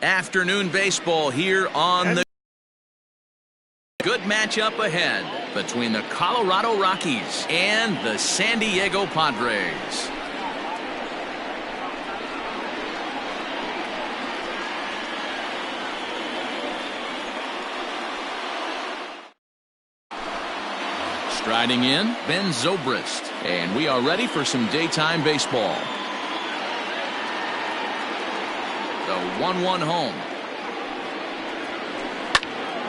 Afternoon baseball here on the good matchup ahead between the Colorado Rockies and the San Diego Padres. Striding in, Ben Zobrist, and we are ready for some daytime baseball. The 1-1 home.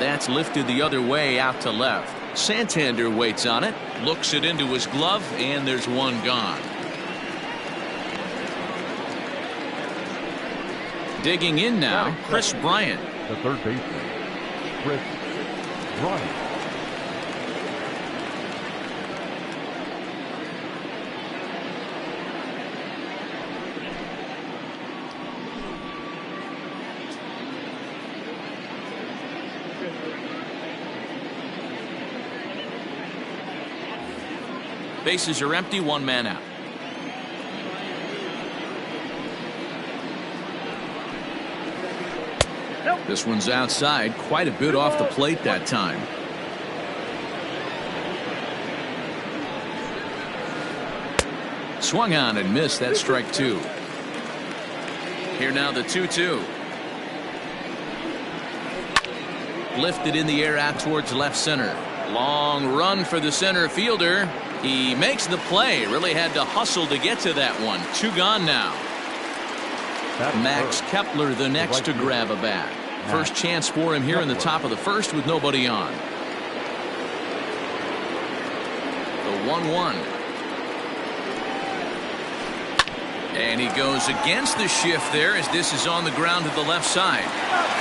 That's lifted the other way out to left. Santander waits on it, looks it into his glove, and there's one gone. Digging in now, Chris Bryant. The third baseman, Chris Bryant. Bases are empty, one man out. This one's outside, quite a bit off the plate that time. Swung on and missed. That strike two. Here now the 2-2. Lifted in the air out towards left center. Long run for the center fielder. He makes the play. Really had to hustle to get to that one. Two gone now. Max Kepler the next to grab a bat. First chance for him here in the top of the first with nobody on. The 1-1. And he goes against the shift there as this is on the ground to the left side.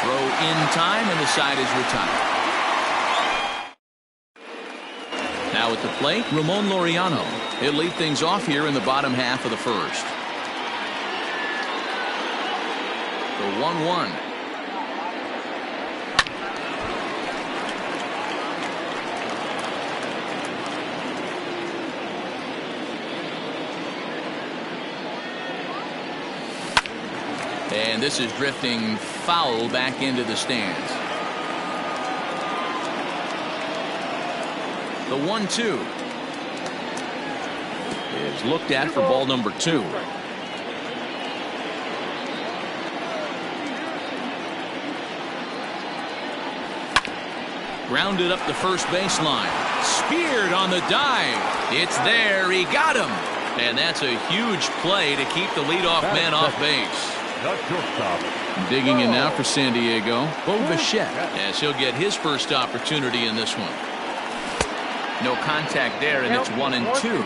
Throw in time and the side is retired. Now at the plate, Ramon Laureano. He'll lead things off here in the bottom half of the first. The 1-1. And this is drifting foul back into the stands. The 1-2 is looked at for ball number 2. Grounded up the first baseline. Speared on the dive. It's there. He got him. And that's a huge play to keep the leadoff man off base. Digging in now for San Diego, Bo Bichette, as he'll get his first opportunity in this one. No contact there, and it's 1-2.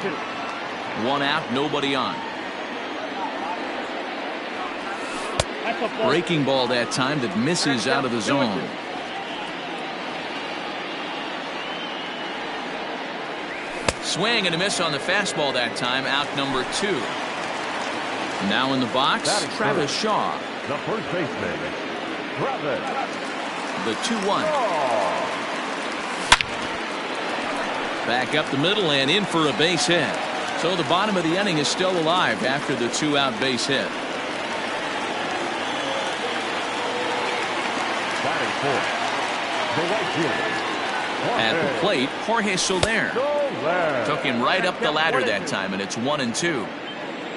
One out, nobody on. Breaking ball that time that misses out of the zone. Swing and a miss on the fastball that time, out number 2. Now in the box, Travis Shaw. The first baseman, Travis. The 2-1. Back up the middle and in for a base hit. So the bottom of the inning is still alive after the 2-out base hit. Batting fourth, the right fielder. At the plate, Jorge Soler. Took him right up the ladder that time, and it's 1-2.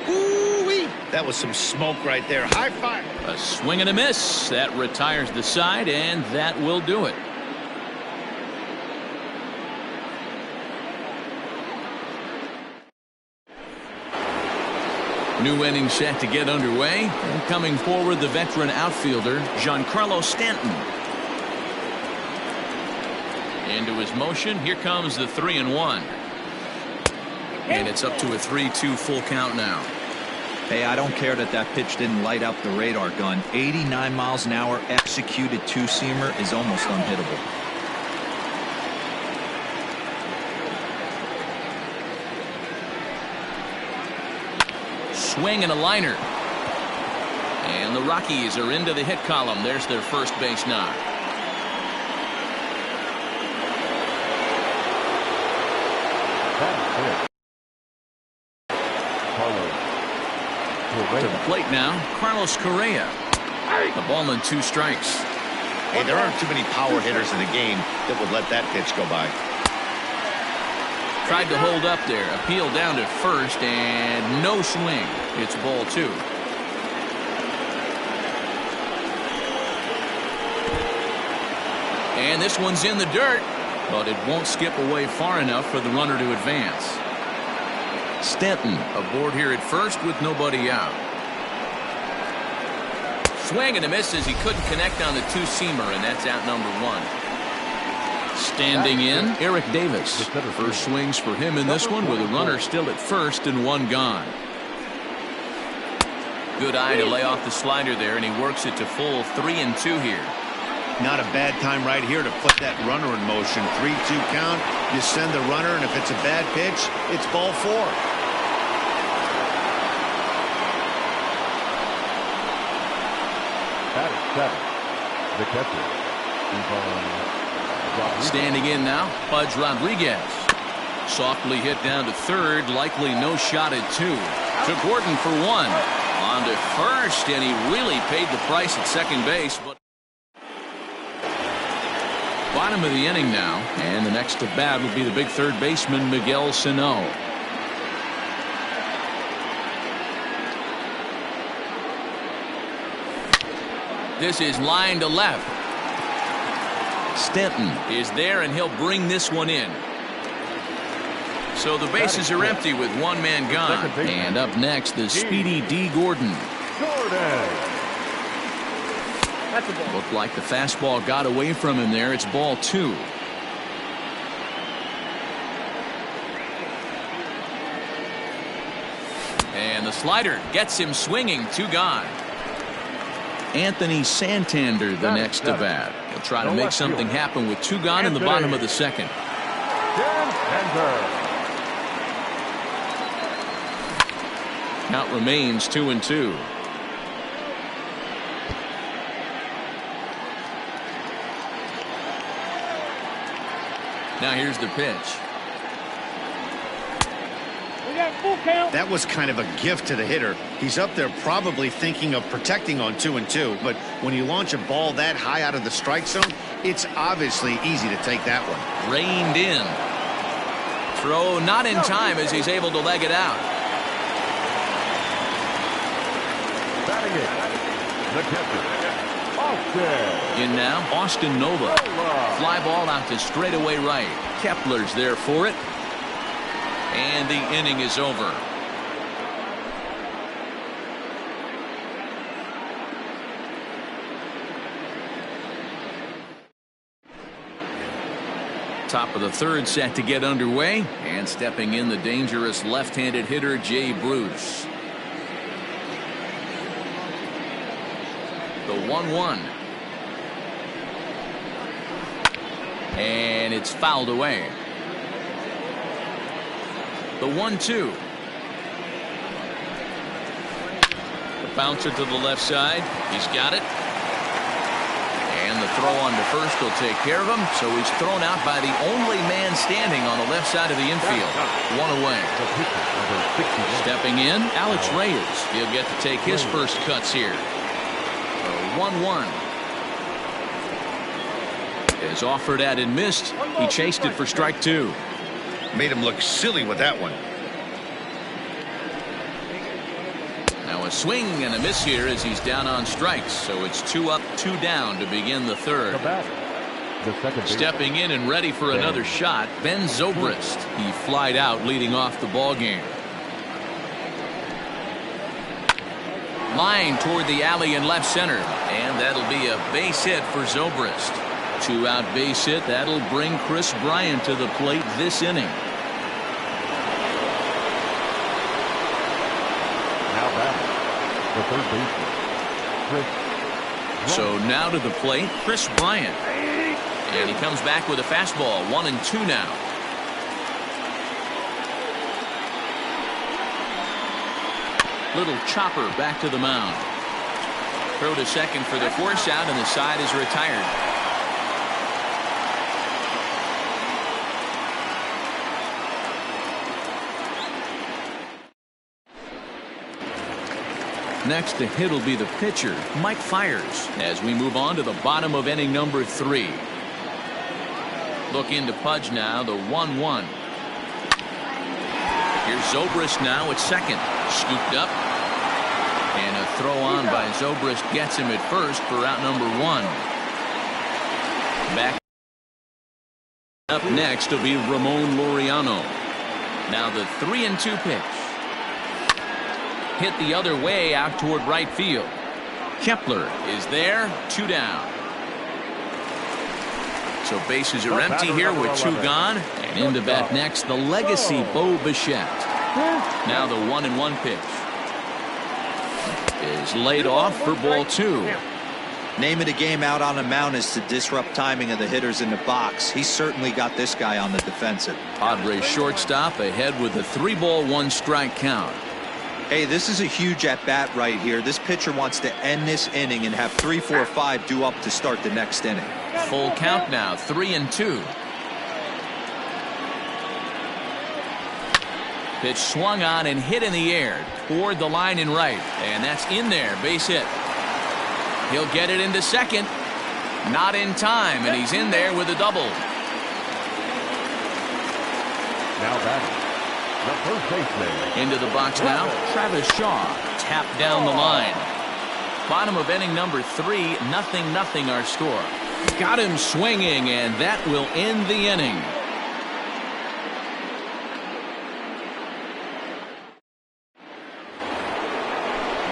Ooh-wee. That was some smoke right there. High five. A swing and a miss. That retires the side, and that will do it. New inning set to get underway. And coming forward, the veteran outfielder, Giancarlo Stanton. Into his motion. Here comes the 3-1. And it's up to a 3-2 full count now. Hey, I don't care that that pitch didn't light up the radar gun. 89 miles an hour executed two-seamer is almost unhittable. Swing and a liner. And the Rockies are into the hit column. There's their first base knock. To the plate now, Carlos Correa. The ball and 2 strikes. Hey, there aren't too many power hitters in the game that would let that pitch go by. Tried to hold up there. Appeal down to first, and no swing. It's ball 2. And this one's in the dirt, but it won't skip away far enough for the runner to advance. Stanton aboard here at first with nobody out. Swing and a miss as he couldn't connect on the 2-seamer, and that's out number 1. Standing in, Eric Davis. First swings for him in this one with a runner still at first and 1 gone. Good eye to lay off the slider there, and he works it to full 3-2 here. Not a bad time right here to put that runner in motion. 3-2 count. You send the runner, and if it's a bad pitch, it's ball 4. That is 7. The catcher. Standing in now, Pudge Rodriguez. Softly hit down to third, likely no shot at 2. To Gordon for 1. On to first, and he really paid the price at second base. But bottom of the inning now, and the next to bat will be the big third baseman, Miguel Sano. This is line to left. Stanton is there, and he'll bring this one in. So the bases are empty with 1 man gone. And up next, the speedy D. Gordon. Looked like the fastball got away from him there. It's ball 2. And the slider gets him swinging. 2 gone. Anthony Santander the next to bat. He'll try to make something happen with 2 gone in the bottom of the second. Count remains 2-2. Now here's the pitch. That was kind of a gift to the hitter. He's up there probably thinking of protecting on 2-2, but when you launch a ball that high out of the strike zone, it's obviously easy to take that one. Reined in. Throw not in time as he's able to leg it out. Batting it, the catcher, Austin. In now, Austin Nova. Fly ball out to straightaway right. Kepler's there for it. And the inning is over. Top of the third set to get underway, and stepping in the dangerous left-handed hitter Jay Bruce. The 1-1. And it's fouled away. The 1-2. The bouncer to the left side. He's got it. And the throw on to first will take care of him. So he's thrown out by the only man standing on the left side of the infield. 1 away. Stepping in, Alex Reyes. He'll get to take his first cuts here. 1-1. Is offered at and missed. He chased it for strike 2. Made him look silly with that one. Now a swing and a miss here as he's down on strikes. So it's 2 up, 2 down to begin the third. Stepping in and ready for another shot, Ben Zobrist. He flied out leading off the ball game. Line toward the alley in left center. And that'll be a base hit for Zobrist. 2-out base hit. That'll bring Chris Bryant to the plate this inning. Now batting, the third baseman, Chris. So now to the plate, Chris Bryant. And he comes back with a fastball. 1-2 now. Little chopper back to the mound. Throw to second for the force out, and the side is retired. Next to hit will be the pitcher, Mike Fiers, as we move on to the bottom of inning number 3. Looking to Pudge now, the 1-1. Here's Zobrist now at second. Scooped up. And a throw on by Zobrist gets him at first for out number 1. Back up next will be Ramon Laureano. Now the 3-2 pitch. Hit the other way out toward right field. Kepler is there, 2 down. So bases are empty here with 2 gone. And in to bat next, the legacy Bo Bichette. Now the 1-1 pitch is laid off for ball 2. Name of the game out on the mound is to disrupt timing of the hitters in the box. He's certainly got this guy on the defensive. Padres shortstop ahead with a 3-ball 1-strike count. Hey, this is a huge at-bat right here. This pitcher wants to end this inning and have 3, 4, 5 due up to start the next inning. Full count now, 3-2. Pitch swung on and hit in the air toward the line in right, and that's in there, base hit. He'll get it into second, not in time, and he's in there with a double. Now batting, the first baseman. Into the box now, Travis Shaw, tapped down the line. Bottom of inning number 3, 0-0 our score. Got him swinging, and that will end the inning.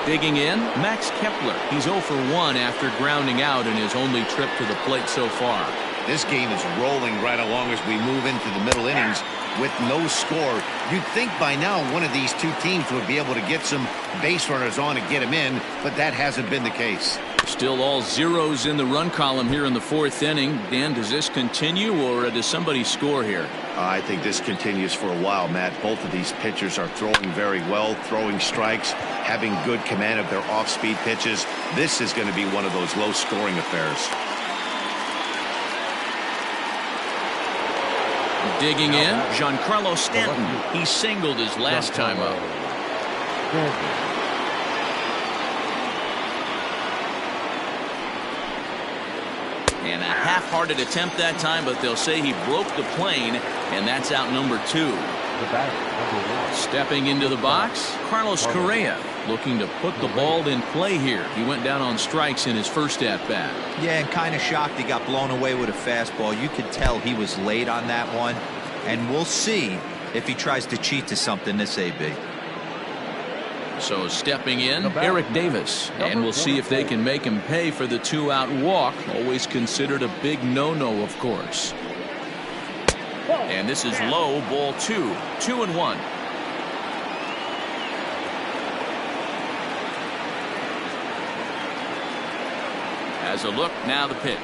Digging in, Max Kepler. He's 0 for 1 after grounding out in his only trip to the plate so far. This game is rolling right along as we move into the middle innings with no score. You'd think by now one of these two teams would be able to get some base runners on and get them in, but that hasn't been the case. Still all zeros in the run column here in the 4th inning. Dan, does this continue, or does somebody score here? I think this continues for a while, Matt. Both of these pitchers are throwing very well, throwing strikes, having good command of their off-speed pitches. This is going to be one of those low-scoring affairs. Digging in, Giancarlo Stanton. He singled his last time up. And a half-hearted attempt that time, but they'll say he broke the plane, and that's out number 2. Stepping into the box, Carlos Correa, looking to put the ball in play here. He went down on strikes in his first at-bat. Yeah, and kind of shocked he got blown away with a fastball. You could tell he was late on that one, and we'll see if he tries to cheat to something this AB. So stepping in, Eric Davis, and we'll see if they can make him pay for the 2-out walk. Always considered a big no-no, of course. And this is low, ball 2, 2-1. As a look, now the pitch.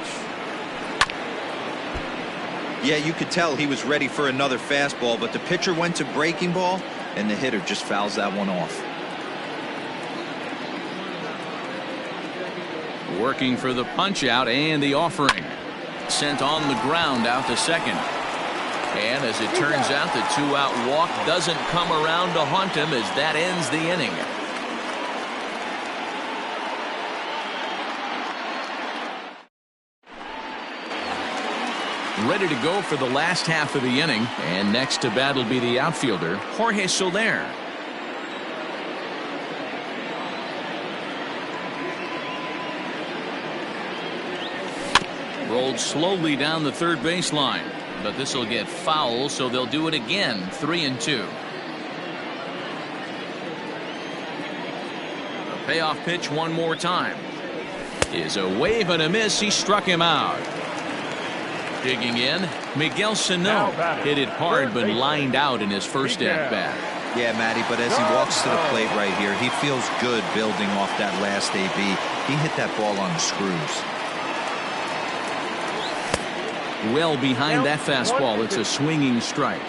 Yeah, you could tell he was ready for another fastball, but the pitcher went to breaking ball, and the hitter just fouls that one off. Working for the punch out and the offering. Sent on the ground out to second. And as it turns out, the 2-out walk doesn't come around to haunt him as that ends the inning. Ready to go for the last half of the inning. And next to bat will be the outfielder, Jorge Soler. Rolled slowly down the third baseline, but this will get foul, so they'll do it again. 3-2. A payoff pitch one more time is a wave and a miss. He struck him out. Digging in, Miguel Sano hit it hard but lined out in his first at bat. Yeah, Matty, but as he walks to the plate right here, he feels good building off that last AB. He hit that ball on the screws. Well behind that fastball, it's a swinging strike.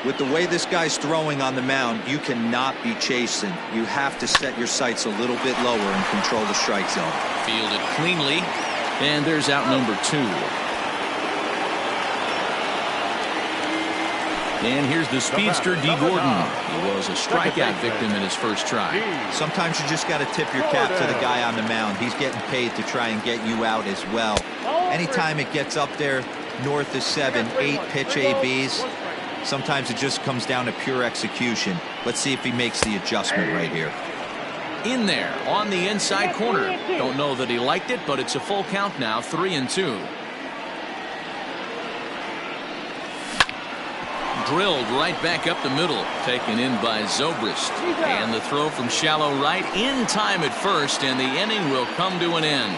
With the way this guy's throwing on the mound, you cannot be chasing. You have to set your sights a little bit lower and control the strike zone. Fielded cleanly, and there's out number 2. And here's the speedster, D. Gordon. He was a strikeout victim in his first try. Sometimes you just got to tip your cap to the guy on the mound. He's getting paid to try and get you out as well. Anytime it gets up there north of 7, 8 pitch ABs, sometimes it just comes down to pure execution. Let's see if he makes the adjustment right here. In there on the inside corner. Don't know that he liked it, but it's a full count now, 3-2. Drilled right back up the middle, taken in by Zobrist. And the throw from shallow right in time at first, and the inning will come to an end.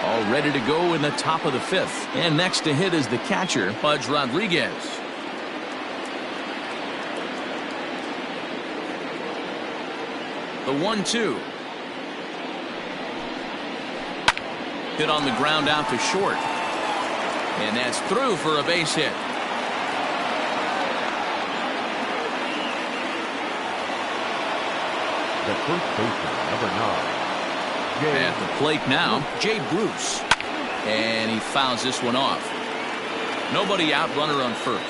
All ready to go in the top of the 5th. And next to hit is the catcher, Pudge Rodriguez. The 1-2. Hit on the ground out to short. And that's through for a base hit. The first baseman, number 9. At the plate now, Jay Bruce. And he fouls this one off. Nobody out, runner on first.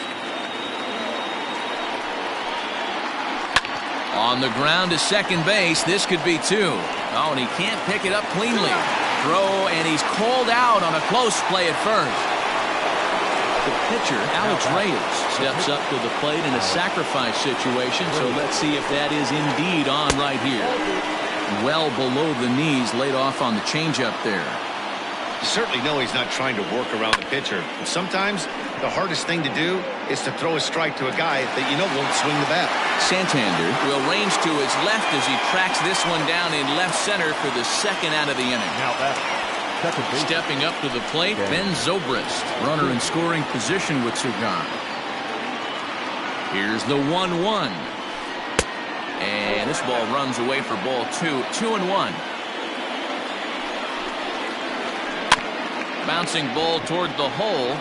On the ground to second base. This could be 2. Oh, and he can't pick it up cleanly. Throw, and he's called out on a close play at first. The pitcher, Alex Reyes, steps up to the plate in a sacrifice situation, so let's see if that is indeed on right here. Well below the knees, laid off on the changeup there. You certainly know he's not trying to work around the pitcher. But sometimes the hardest thing to do is to throw a strike to a guy that you know won't swing the bat. Santander will range to his left as he tracks this one down in left center for the second out of the inning. Now that second base. Stepping up to the plate, Ben Zobrist, runner in scoring position with Sugan. Here's the 1-1. And this ball runs away for ball 2. 2-1. Bouncing ball toward the hole.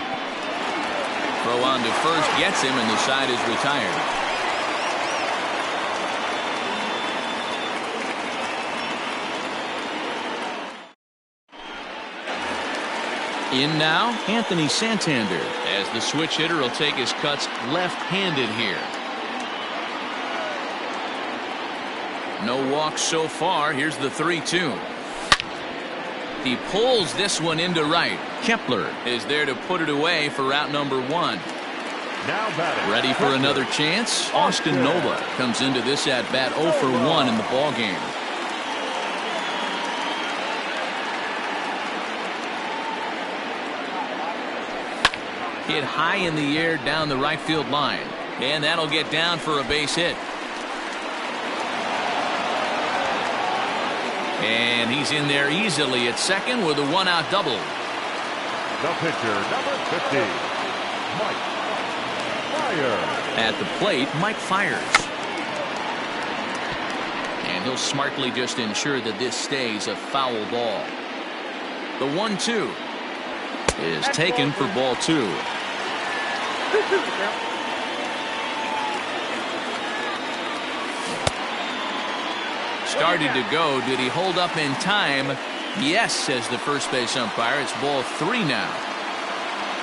Throw on to first gets him, and the side is retired. In now, Anthony Santander, as the switch hitter will take his cuts left-handed here. No walks so far. Here's the 3-2. He pulls this one into right. Kepler is there to put it away for route number 1. Now batting. Ready for another chance? Austin Nova comes into this at-bat 0 for 1 in the ballgame. Hit high in the air down the right field line. And that'll get down for a base hit. And he's in there easily at second with a 1-out double. The pitcher, number 50, Mike Fiers. At the plate, Mike Fiers. And he'll smartly just ensure that this stays a foul ball. The 1-2 is taken for ball 2. Started to go. Did he hold up in time? Yes, says the first base umpire. It's ball 3 now.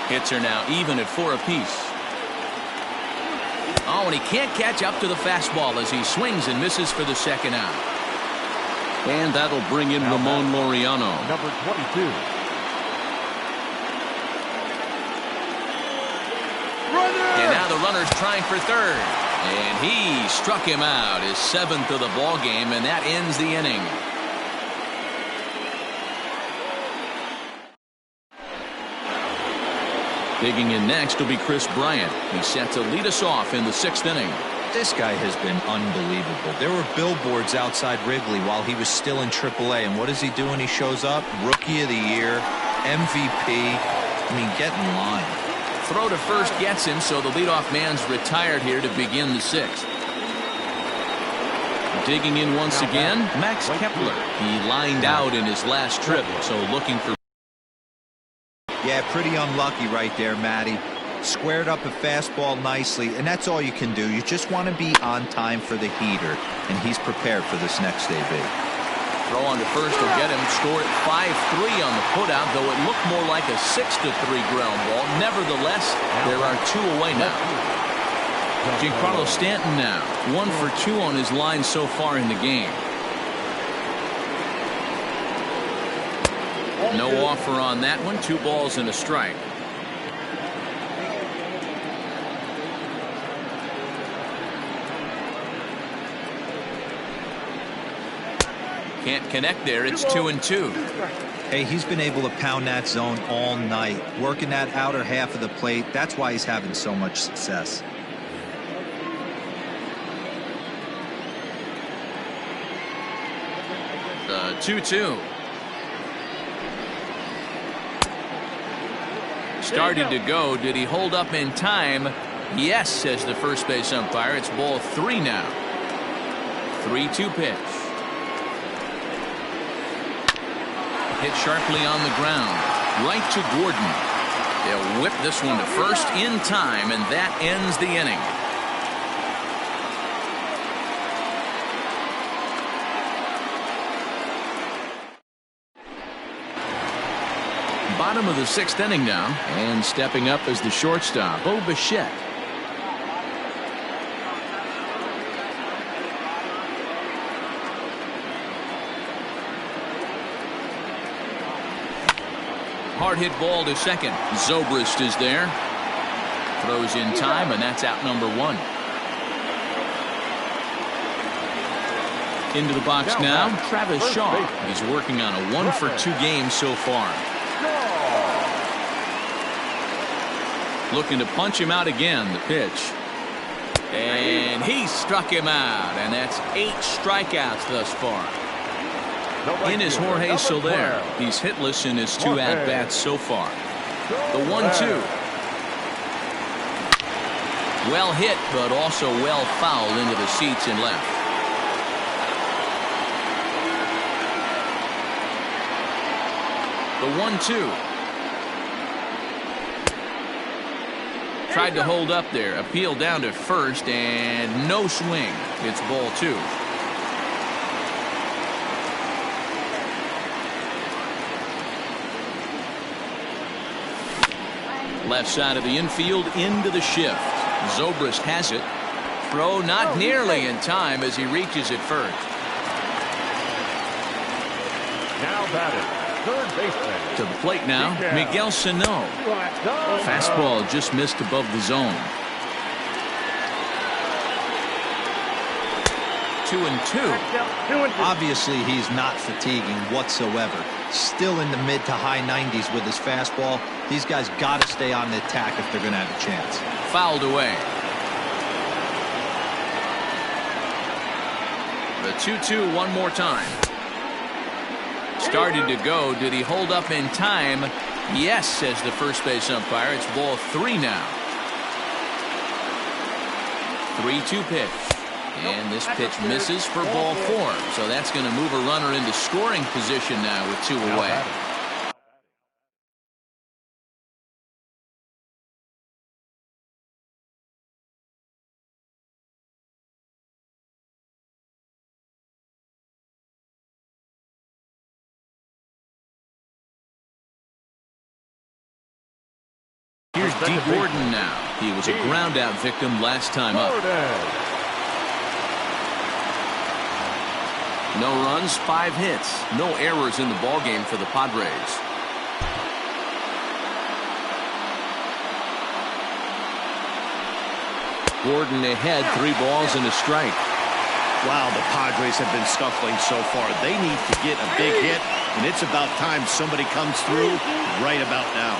Hits are now even at 4 apiece. Oh, and he can't catch up to the fastball as he swings and misses for the second out. And that'll bring in Ramon Laureano. Number 22. And now the runner's trying for third. And he struck him out, his 7th of the ball game, and that ends the inning. Digging in next will be Chris Bryant. He's set to lead us off in the 6th inning. This guy has been unbelievable. There were billboards outside Wrigley while he was still in AAA, and what does he do when he shows up? Rookie of the Year, MVP. I mean, get in line. Throw to first gets him, so the leadoff man's retired here to begin the 6th. Digging in once again, Max Kepler. He lined out in his last trip, so looking for... Yeah, pretty unlucky right there, Matty. Squared up a fastball nicely, and that's all you can do. You just want to be on time for the heater, and he's prepared for this next AB. Throw on to first will get him. Scored at 5-3 on the putout, though it looked more like a 6-3 ground ball. Nevertheless, there are 2 away now. Giancarlo Stanton now, 1 for 2 on his line so far in the game. No offer on that one. 2 balls and a strike. Can't connect there. It's 2-2. Hey, he's been able to pound that zone all night, working that outer half of the plate. That's why he's having so much success. The 2-2. Started to go. Did he hold up in time? Yes, says the first base umpire. It's ball 3 now. 3-2 pitch. Hit sharply on the ground. Right to Gordon. They'll whip this one to first in time, and that ends the inning. Bottom of the 6th inning now, and stepping up as the shortstop, Bo Bichette. Hard hit ball to second. Zobrist is there. Throws in time, and that's out number 1. Into the box now, Travis Shaw. He's working on a 1 for 2 game so far. Looking to punch him out again. The pitch. And he struck him out, and that's 8 strikeouts thus far. In is Jorge Soler. He's hitless in his 2 at-bats so far. The 1-2. Well hit, but also well fouled into the seats and left. The 1-2. Tried to hold up there. Appeal down to first, and no swing. It's ball 2. Left side of the infield into the shift. Zobrist has it. Throw not nearly in time as he reaches it first. Now batting, third baseman. To the plate now, Miguel Sano. Fastball just missed above the zone. 2-2. Obviously, he's not fatiguing whatsoever. Still in the mid to high 90s with his fastball. These guys got to stay on the attack if they're going to have a chance. Fouled away. The 2-2 one more time. Started to go. Did he hold up in time? Yes, says the first base umpire. It's ball 3 now. 3-2 pitch. And this pitch misses for ball 4. So that's going to move a runner into scoring position now with 2 away. Here's D. Gordon now. He was a ground-out victim last time up. No runs, 5 hits. No errors in the ballgame for the Padres. Gordon ahead, 3 balls and a strike. Wow, the Padres have been scuffling so far. They need to get a big hit, and it's about time somebody comes through right about now.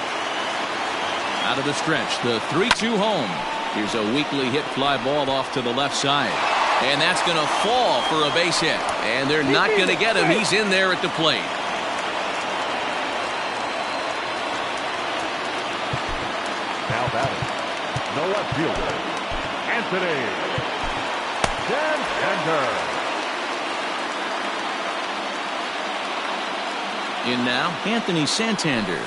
Out of the stretch, the 3-2 home. Here's a weakly hit fly ball off to the left side. And that's going to fall for a base hit. And they're not going to get him. He's in there at the plate. Now batting, the left fielder, Anthony Santander. In now, Anthony Santander.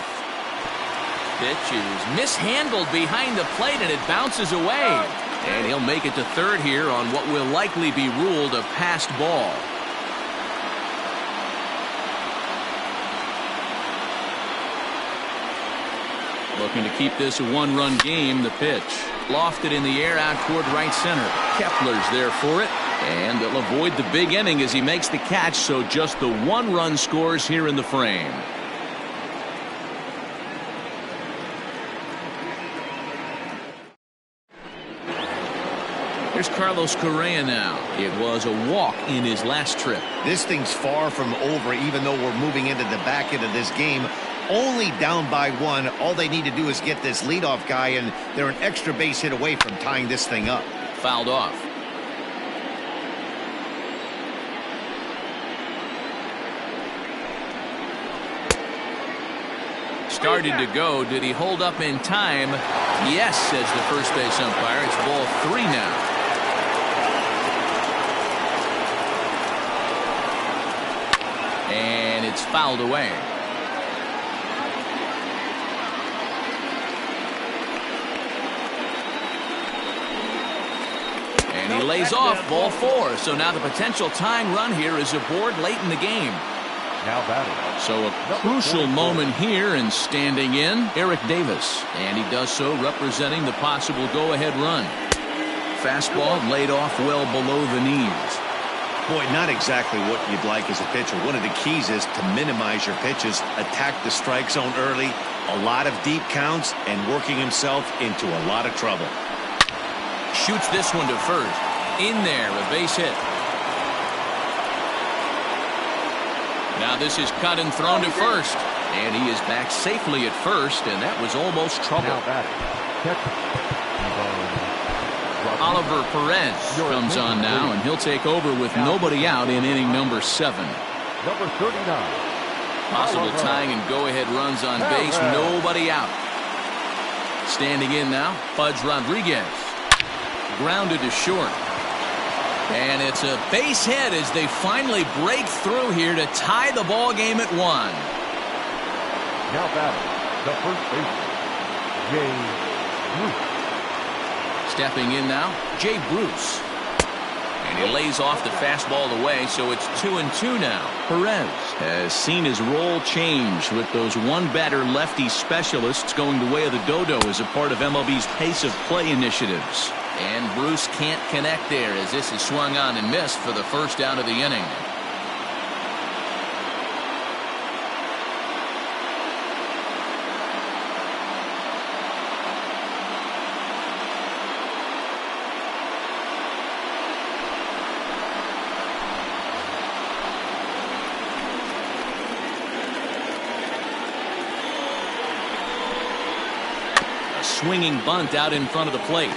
Pitch is mishandled behind the plate, and it bounces away. And he'll make it to third here on what will likely be ruled a passed ball. Looking to keep this a one-run game. The pitch lofted in the air out toward right center. Kepler's there for it, and they'll avoid the big inning as he makes the catch, so just the one-run scores here in the frame. Here's Carlos Correa now. It was a walk in his last trip. This thing's far from over, even though we're moving into the back end of this game. Only down by one. All they need to do is get this leadoff guy, and they're an extra base hit away from tying this thing up. Fouled off. Started to go. Did he hold up in time? Yes, says the first base umpire. It's ball 3 now. And it's fouled away. And he lays off, ball 4. So now the potential tying run here is aboard late in the game. Now batting. So a crucial moment here, and standing in, Eric Davis. And he does so representing the possible go-ahead run. Fastball laid off well below the knees. Boy, not exactly what you'd like as a pitcher. One of the keys is to minimize your pitches, attack the strike zone early, a lot of deep counts, and working himself into a lot of trouble. Shoots this one to first. In there, a base hit. Now this is cut and thrown to first. And he is back safely at first, and that was almost trouble. Now batting. Oliver Perez comes on now, and he'll take over with nobody out in inning number 7. Number 39. Possible tying and go-ahead runs on base, nobody out. Standing in now, Pudge Rodriguez. Grounded to short. And it's a base hit as they finally break through here to tie the ball game at 1. Now batting, the first baseman, Jay Bruce. Stepping in now, Jay Bruce. And he lays off the fastball away, so it's 2-2 now. Perez has seen his role change with those one-batter lefty specialists going the way of the dodo as a part of MLB's pace of play initiatives. And Bruce can't connect there as this is swung on and missed for the first out of the inning. Swinging bunt out in front of the plate.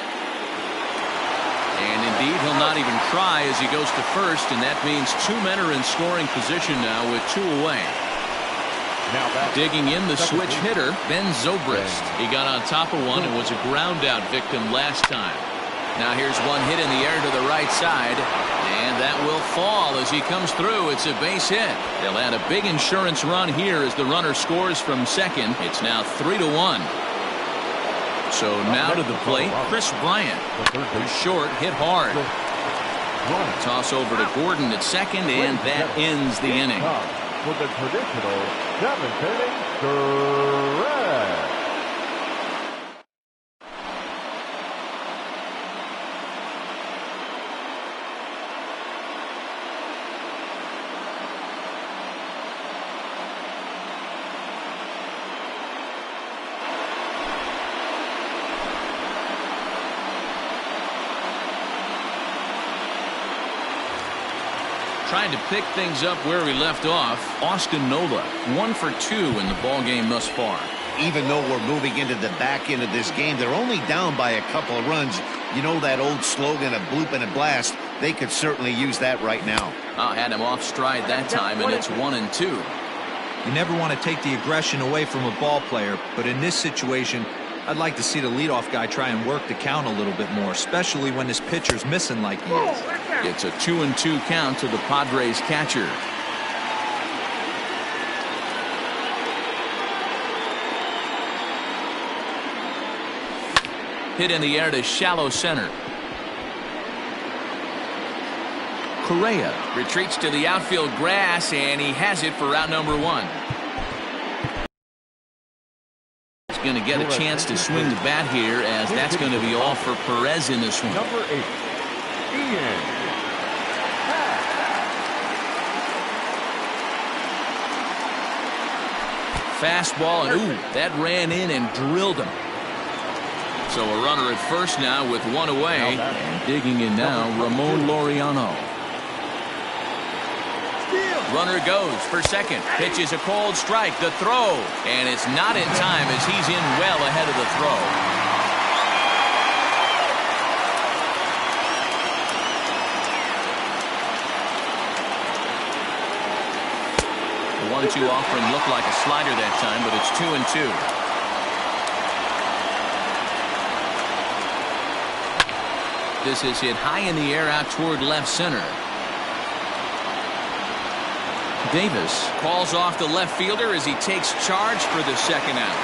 And indeed, he'll not even try as he goes to first, and that means 2 men are in scoring position now with 2 away. Now digging in, the switch hitter, Ben Zobrist. He got on top of one and was a ground out victim last time. Now here's one hit in the air to the right side, and that will fall as he comes through. It's a base hit. They'll add a big insurance run here as the runner scores from second. It's now 3-1. So now to the plate, Chris Bryant. Short, hit hard. Toss over to Gordon at second, and that ends the inning. With the traditional 7th inning stretch. Trying to pick things up where we left off, Austin Nola, 1 for 2 in the ball game thus far. Even though we're moving into the back end of this game, they're only down by a couple of runs. You know that old slogan of bloop and a blast? They could certainly use that right now. Had him off stride that time, and it's 1-2. You never want to take the aggression away from a ball player, but in this situation, I'd like to see the leadoff guy try and work the count a little bit more, especially when this pitcher's missing like he is. It's a 2-2 count to the Padres catcher. Hit in the air to shallow center. Correa retreats to the outfield grass, and he has it for out number 1. going to get a chance to swing the bat here, as that's going to be all for Perez in this one. Number 8, Ian. Fastball, and ooh, that ran in and drilled him. So a runner at first now with one away, and digging in now, Ramon Laureano. Runner goes for second. Pitch is a cold strike. The throw, and it's not in time as he's in well ahead of the throw. 1-2 offering looked like a slider that time, but it's 2-2. This is hit high in the air out toward left center. Davis calls off the left fielder as he takes charge for the second out.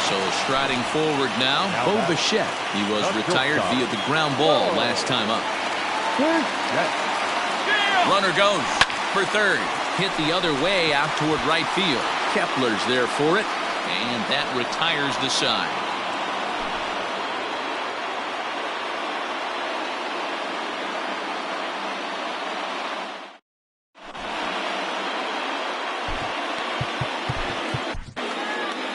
So striding forward now, Bo Bichette. He was retired via the ground ball last time up. Runner goes for third. Hit the other way out toward right field. Kepler's there for it, and that retires the side.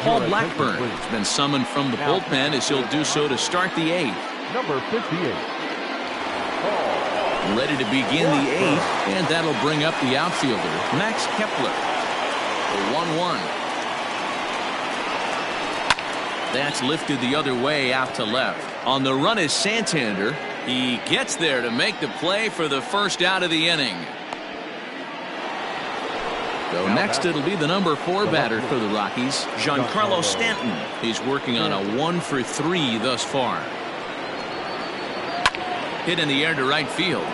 Paul Blackburn has been summoned from the bullpen as he'll do so to start the 8th. Number 58. Ready to begin the 8th, and that'll bring up the outfielder, Max Kepler. The 1-1. That's lifted the other way out to left. On the run is Santander. He gets there to make the play for the first out of the inning. So next it'll be the number 4 batter for the Rockies, Giancarlo Stanton. He's working on a 1-for-3 thus far. Hit in the air to right field.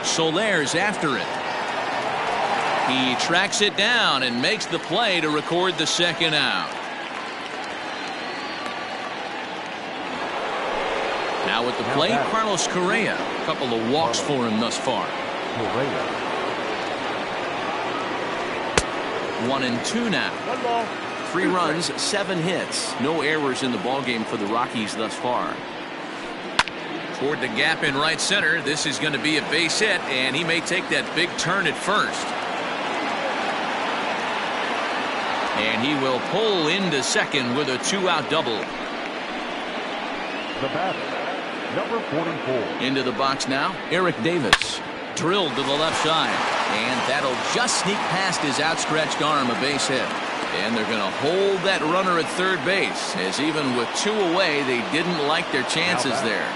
Soler's after it. He tracks it down and makes the play to record the second out. Now at the plate, Carlos Correa. A couple of walks for him thus far. 1-2 now. 3 runs, 7 hits. No errors in the ballgame for the Rockies thus far. Toward the gap in right center. This is going to be a base hit, and he may take that big turn at first. And he will pull into second with a 2-out double. The batter, number 44. Into the box now, Eric Davis. Drilled to the left side, and that'll just sneak past his outstretched arm, a base hit. And they're going to hold that runner at third base, as even with 2 away, they didn't like their chances there.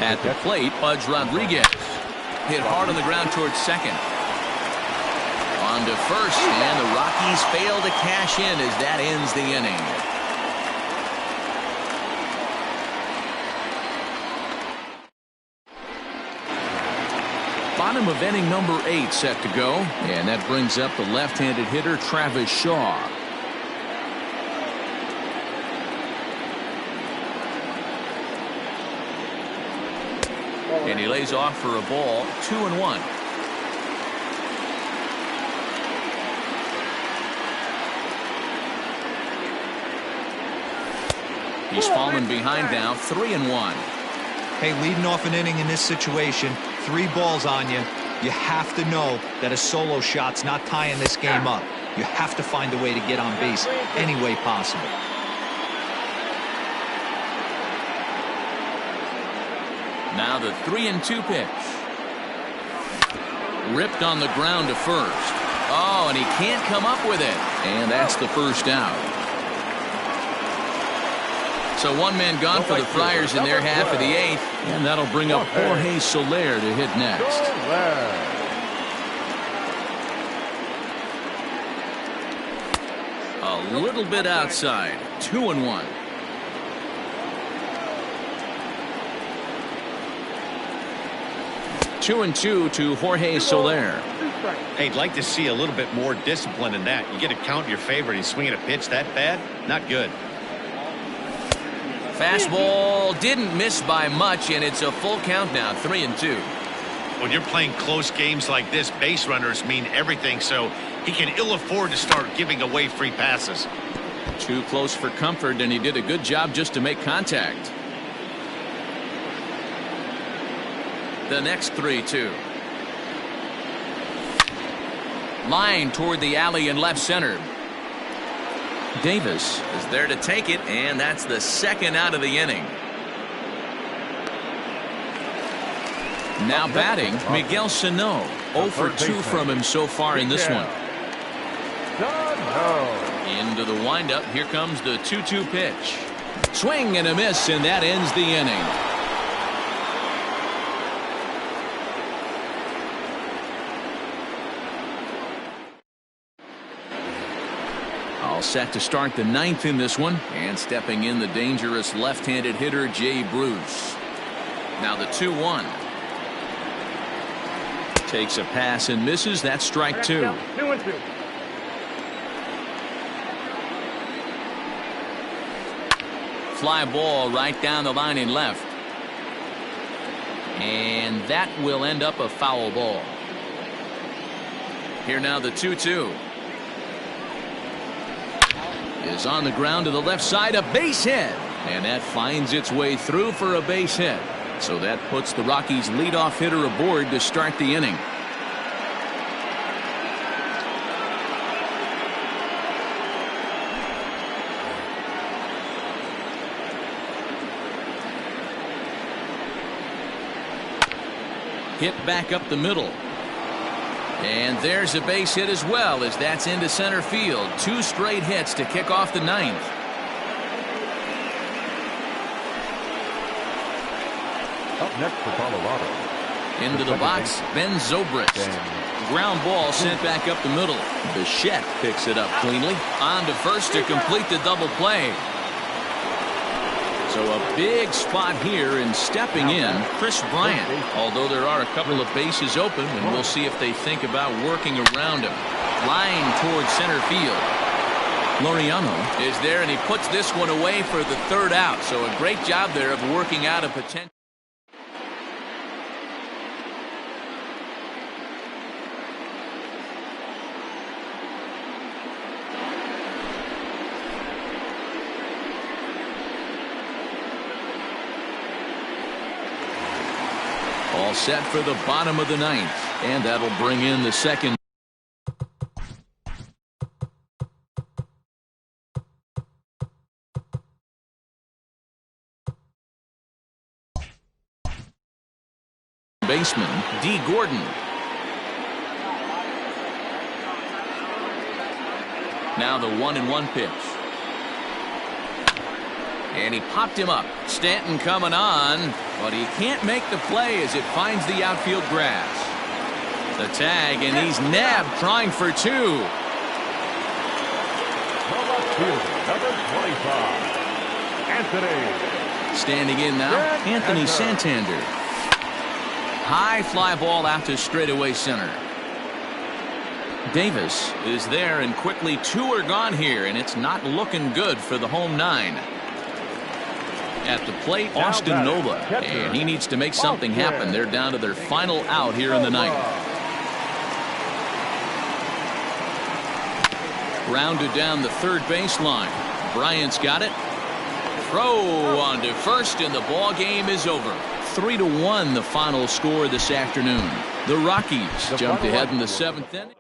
At the plate, Pudge Rodriguez hit hard on the ground towards second. On to first, and the Rockies fail to cash in as that ends the inning. Bottom of inning number 8 set to go, and that brings up the left-handed hitter Travis Shaw. And he lays off for a ball, 2-1. He's fallen behind now, 3-1. Hey, leading off an inning in this situation, 3 balls on you. You have to know that a solo shot's not tying this game up. You have to find a way to get on base any way possible. Now the 3-2 pitch. Ripped on the ground to first. Oh, and he can't come up with it. And that's the first out. So 1 man gone for the Friars in their half of the 8th, and that'll bring up Jorge Soler to hit next. A little bit outside, 2-1. Two and two to Jorge Soler. Hey, I'd like to see a little bit more discipline in that. You get a count in your favor and he's swinging a pitch that bad? Not good. Fastball didn't miss by much, and it's a full count now, 3-2. When you're playing close games like this, base runners mean everything, so he can ill afford to start giving away free passes. Too close for comfort, and he did a good job just to make contact. The next 3-2. Line toward the alley in left center. Davis is there to take it, and that's the second out of the inning. Now batting, Miguel Sano. 0 for 2 from him so far in this one. Into the windup. Here comes the 2-2 pitch. Swing and a miss, and that ends the inning. All set to start the 9th in this one, and stepping in the dangerous left-handed hitter Jay Bruce. Now the 2-1. Takes a pass and misses. That's strike 2. 2-2. Fly ball right down the line in left. And that will end up a foul ball. Here now the 2-2. Is on the ground to the left side, a base hit, and that finds its way through for a base hit. So that puts the Rockies leadoff hitter aboard to start the inning. Hit back up the middle. And there's a base hit as well, as that's into center field. 2 straight hits to kick off the 9th. Up next for Colorado. Into the box, Ben Zobrist. Ground ball sent back up the middle. Bichette picks it up cleanly. On to first to complete the double play. So a big spot here, and stepping in, Chris Bryant. Although there are a couple of bases open, and we'll see if they think about working around him. Line towards center field. Laureano is there, and he puts this one away for the 3rd out. So a great job there of working out a potential. All set for the bottom of the 9th, and that'll bring in the second. Baseman D. Gordon. Now the 1-1 pitch. And he popped him up. Stanton coming on, but he can't make the play as it finds the outfield grass. The tag, and he's nabbed trying for 2. Number 25, Anthony. Standing in now, Anthony Santander. High fly ball out to straightaway center. Davis is there, and quickly 2 are gone here, and it's not looking good for the home 9. At the plate, Austin Nola, and he needs to make something happen. They're down to their final out here in the 9th. Grounded down the 3rd baseline. Bryant's got it. Throw on to first, and the ball game is over. 3-1 the final score this afternoon. The Rockies jumped ahead in the 7th inning.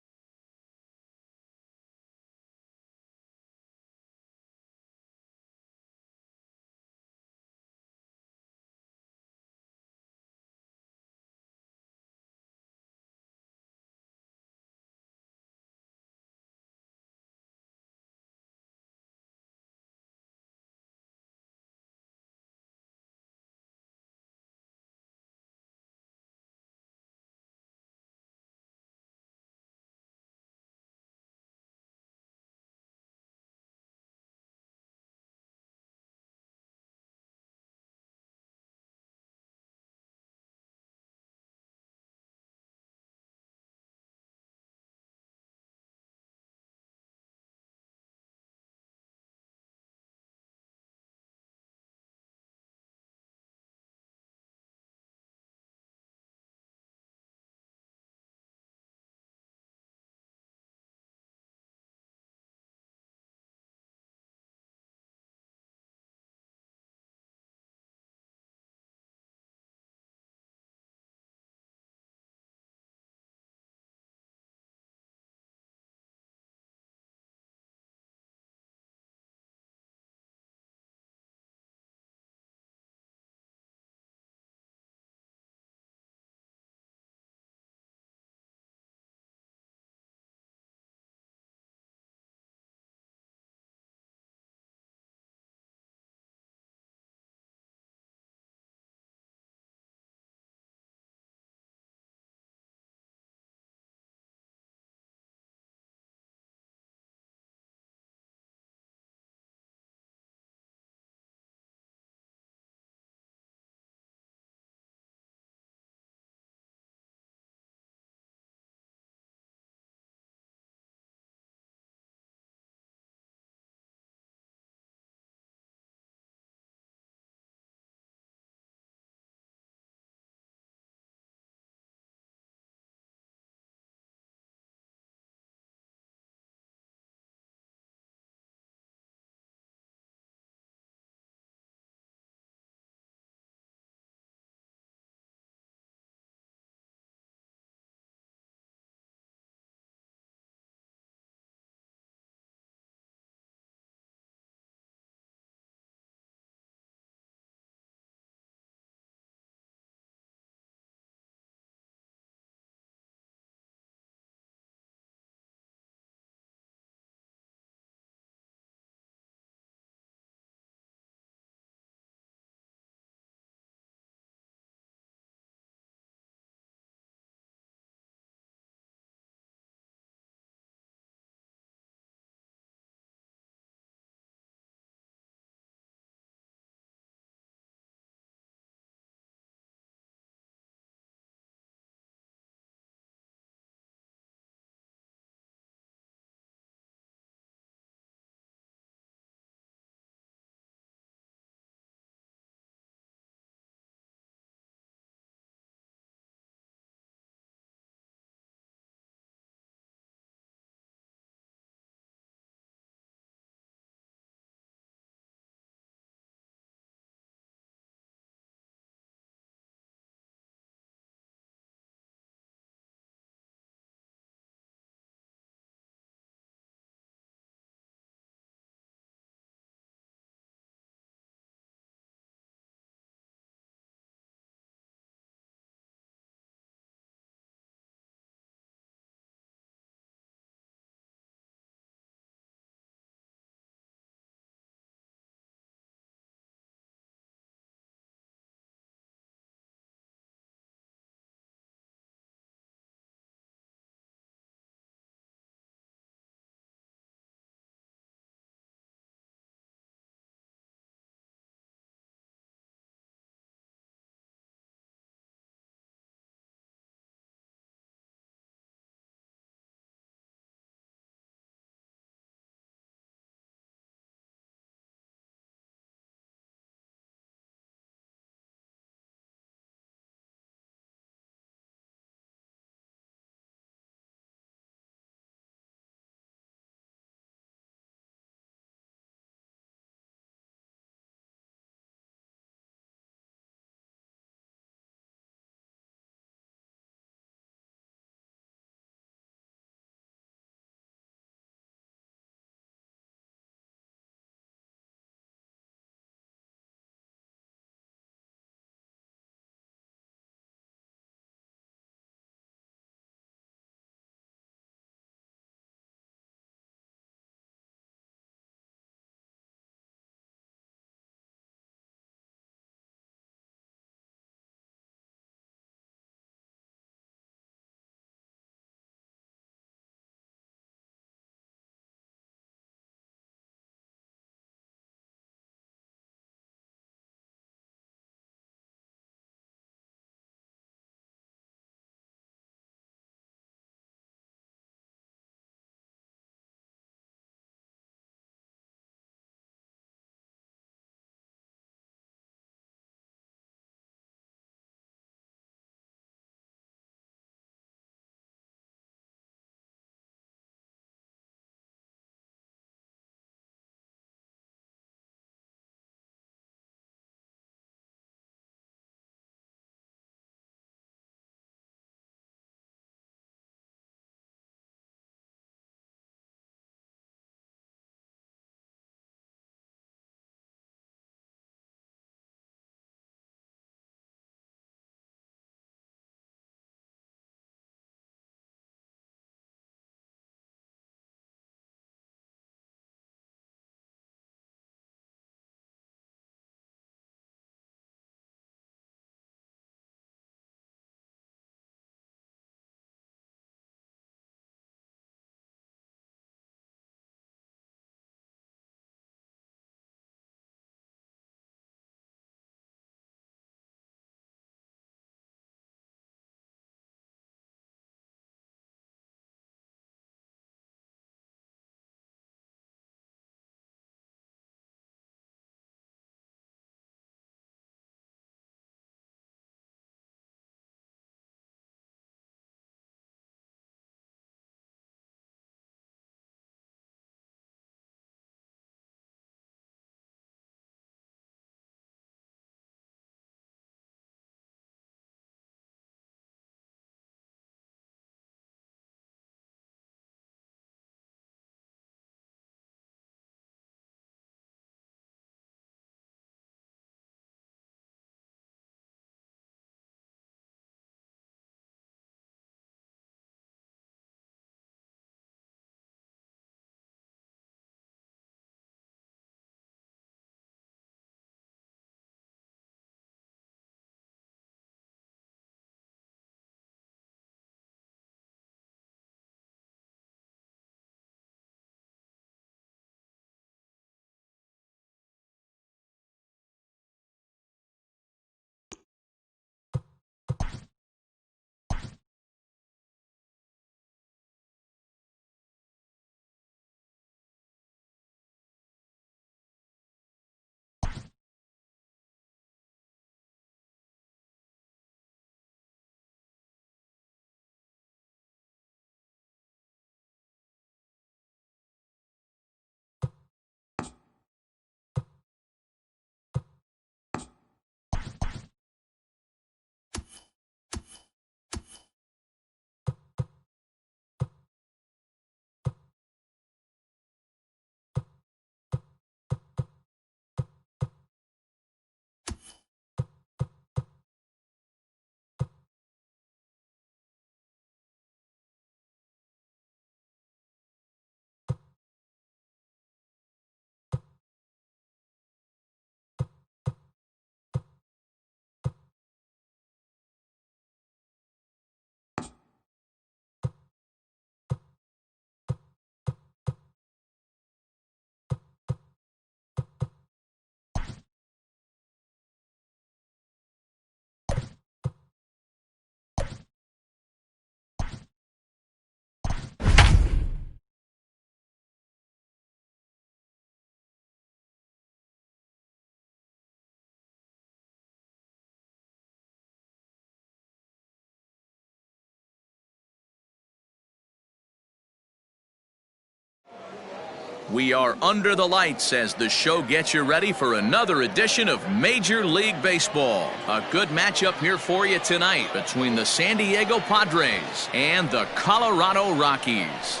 We are under the lights as the show gets you ready for another edition of Major League Baseball. A good matchup here for you tonight between the San Diego Padres and the Colorado Rockies.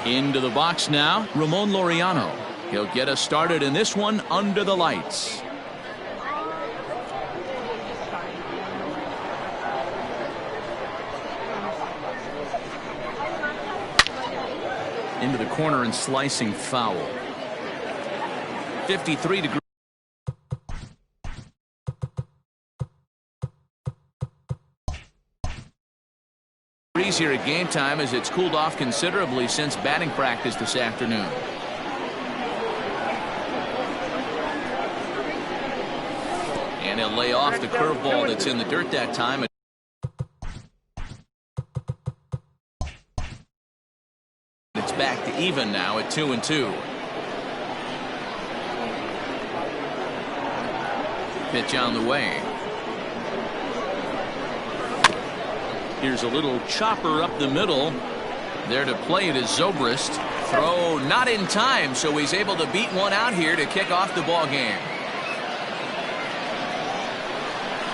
Into the box now, Ramon Laureano. He'll get us started in this one under the lights. Into the corner and slicing foul. 53 degrees. Here at game time as it's cooled off considerably since batting practice this afternoon. And he'll lay off the curveball that's in the dirt that time. It's back to even now at 2-2. Pitch on the way. Here's a little chopper up the middle. There to play it is Zobrist. Throw not in time, so he's able to beat one out here to kick off the ball game.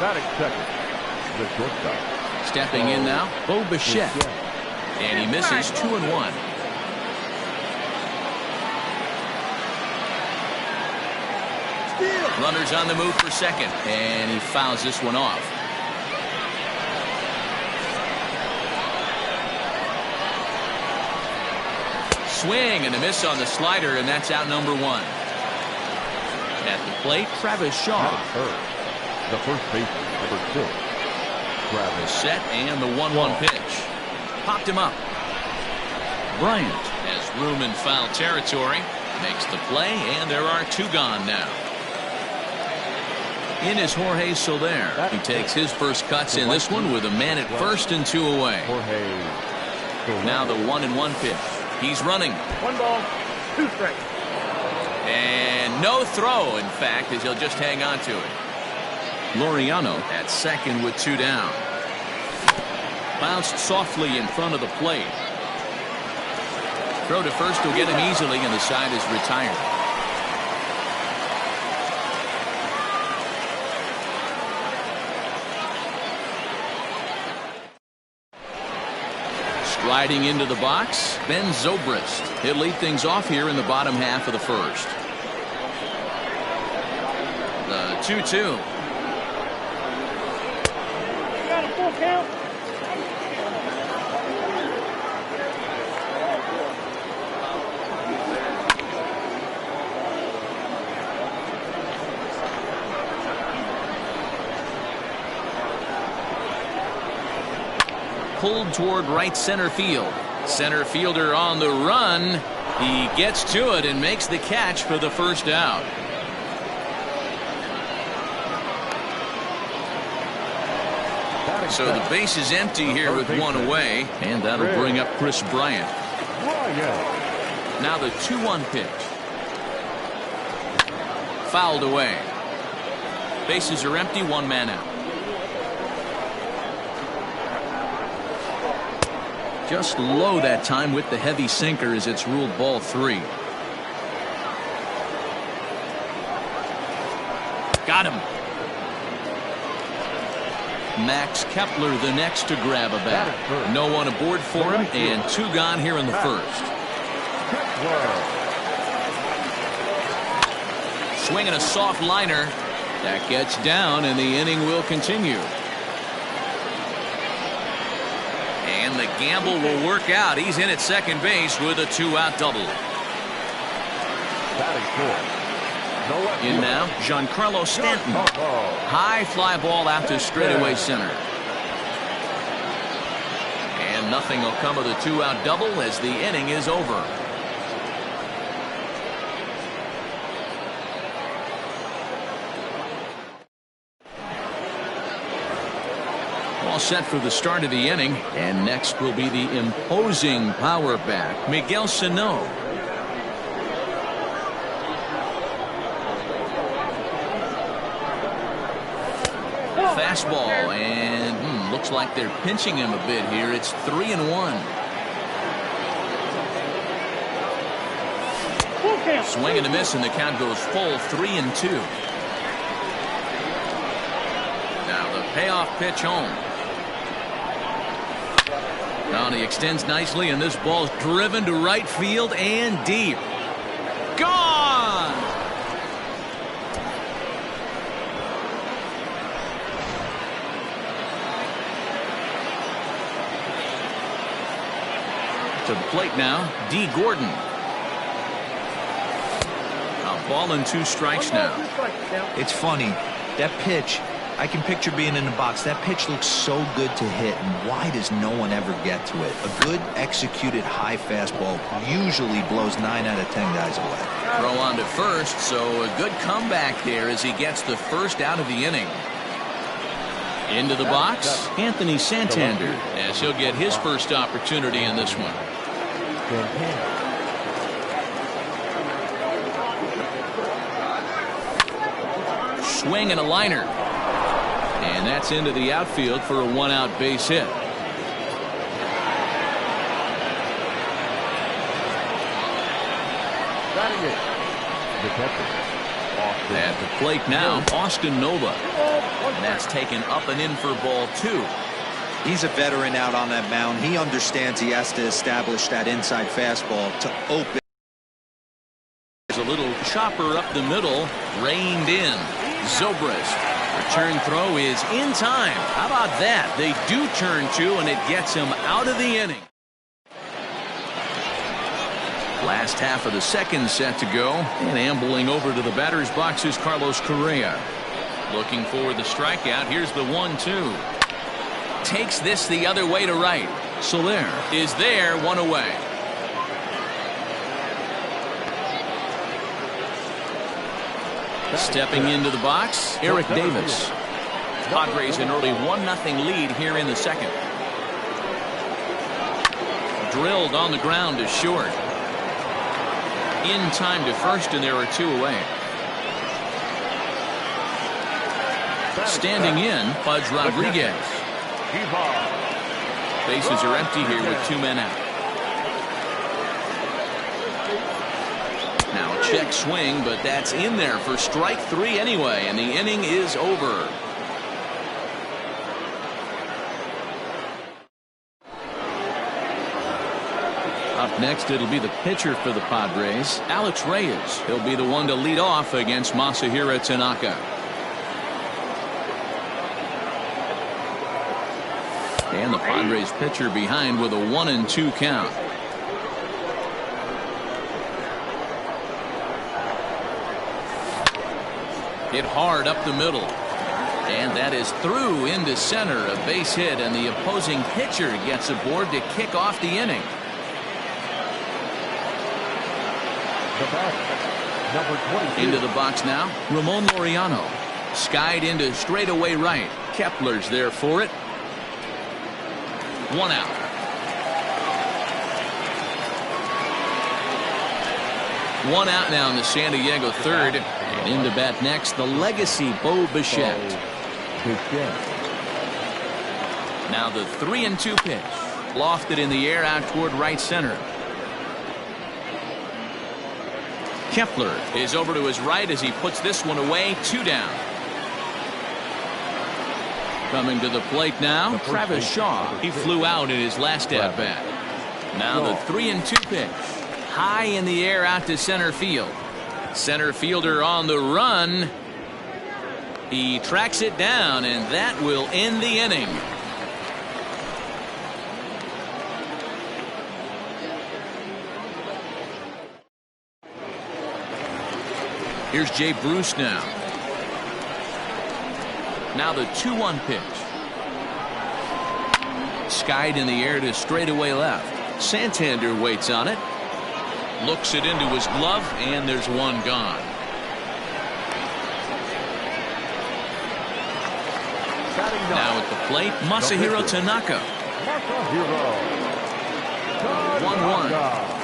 Batting second, the shortstop. Stepping in now, Bo Bichette. And he misses 2-1. Runners on the move for second, and he fouls this one off. Swing and a miss on the slider, and that's out number one. At the plate, Travis Shaw. The first baseman, number 6. Travis set and the 1-1 pitch. Popped him up. Bryant has room in foul territory. Makes the play, and there are two gone now. In is Jorge Soler. He takes his first cuts in this one with a man at first and 2 away. Now the 1-1 pitch. He's running. 1 ball, 2 strikes. And no throw, in fact, as he'll just hang on to it. Laureano at second with 2 down. Bounced softly in front of the plate. Throw to first will get him easily, and the side is retired. Riding into the box, Ben Zobrist. He'll lead things off here in the bottom half of the first. The 2-2. Got a full count. Pulled toward right center field. Center fielder on the run. He gets to it and makes the catch for the first out. So the base is empty here with one away, and that'll bring up Chris Bryant. Now the 2-1 pitch. Fouled away. Bases are empty, 1 man out. Just low that time with the heavy sinker as it's ruled ball 3. Got him. Max Kepler the next to grab a bat. No one aboard for him, and 2 gone here in the first. Swinging a soft liner. That gets down, and the inning will continue. And the gamble will work out. He's in at second base with a 2-out double. In now, Giancarlo Stanton. High fly ball out to straightaway center. And nothing will come of the 2-out double as the inning is over. All set for the start of the inning, and next will be the imposing power bat, Miguel Sano. fastball, and looks like they're pinching him a bit here. It's 3-1. Swing and a miss, and the count goes full 3-2. Now the payoff pitch home. Now he extends nicely, and this ball's driven to right field and deep. Gone! To the plate now, D. Gordon. Ball and 2 strikes now. It's funny. That pitch, I can picture being in the box. That pitch looks so good to hit, and why does no one ever get to it? A good executed high fastball usually blows 9 out of 10 guys away. Throw on to first, so a good comeback there as he gets the first out of the inning. Into the box, Anthony Santander, as he'll get his first opportunity in this one. Swing and a liner, and that's into the outfield for a 1-out base hit. At the plate now, Austin Nova, and that's taken up and in for ball 2. He's a veteran out on that mound. He understands he has to establish that inside fastball to open. There's a little chopper up the middle, reined in. Zobrist. Return throw is in time. How about that? They do turn 2, and it gets him out of the inning. Last half of the second set to go, and ambling over to the batter's box is Carlos Correa. Looking for the strikeout. Here's the 1-2. Takes this the other way to right. Soler is there, 1 away. Stepping into the box, Eric Davis. Padres an early 1-0 lead here in the second. Drilled on the ground to short. In time to first, and there are 2 away. Standing in, Pudge Rodriguez. Bases are empty here with 2 men out. Now a check swing, but that's in there for strike 3 anyway, and the inning is over. Up next, it'll be the pitcher for the Padres, Alex Reyes. He'll be the one to lead off against Masahiro Tanaka. And the Padres pitcher behind with a 1-2 count. Hit hard up the middle, and that is through into center, a base hit, and the opposing pitcher gets aboard to kick off the inning. Into the box now, Ramon Laureano. Skied into straightaway right. Kepler's there for it. 1 out. 1 out now in the San Diego third. And in to bat next, the legacy Bo Bichette. Now the 3-2 pitch. Lofted in the air out toward right center. Kepler is over to his right as he puts this one away. 2 down. Coming to the plate now, Travis Shaw. He flew out in his last at bat. Now the 3-2 pitch. High in the air out to center field. Center fielder on the run. He tracks it down, and that will end the inning. Here's Jay Bruce now. Now the 2-1 pitch. Skied in the air to straightaway left. Santander waits on it. Looks it into his glove, and there's 1 gone. Now at the plate, Masahiro Tanaka. 1-1.